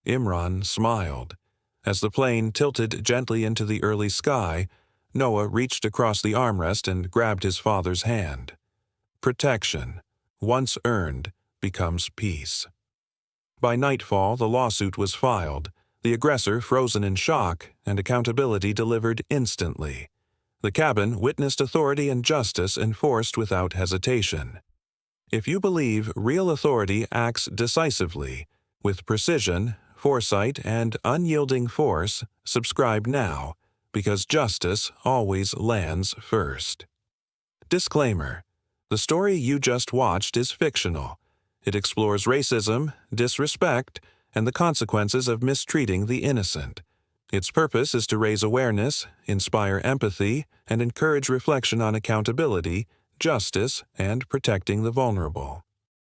Imran smiled. As the plane tilted gently into the early sky, Noah reached across the armrest and grabbed his father's hand. Protection, once earned, becomes peace. By nightfall, the lawsuit was filed, the aggressor frozen in shock, and accountability delivered instantly. The cabin witnessed authority and justice enforced without hesitation. If you believe real authority acts decisively, with precision, foresight, and unyielding force, subscribe now, because justice always lands first. Disclaimer: the story you just watched is fictional. It explores racism, disrespect, and the consequences of mistreating the innocent. Its purpose is to raise awareness, inspire empathy, and encourage reflection on accountability, justice, and protecting the vulnerable.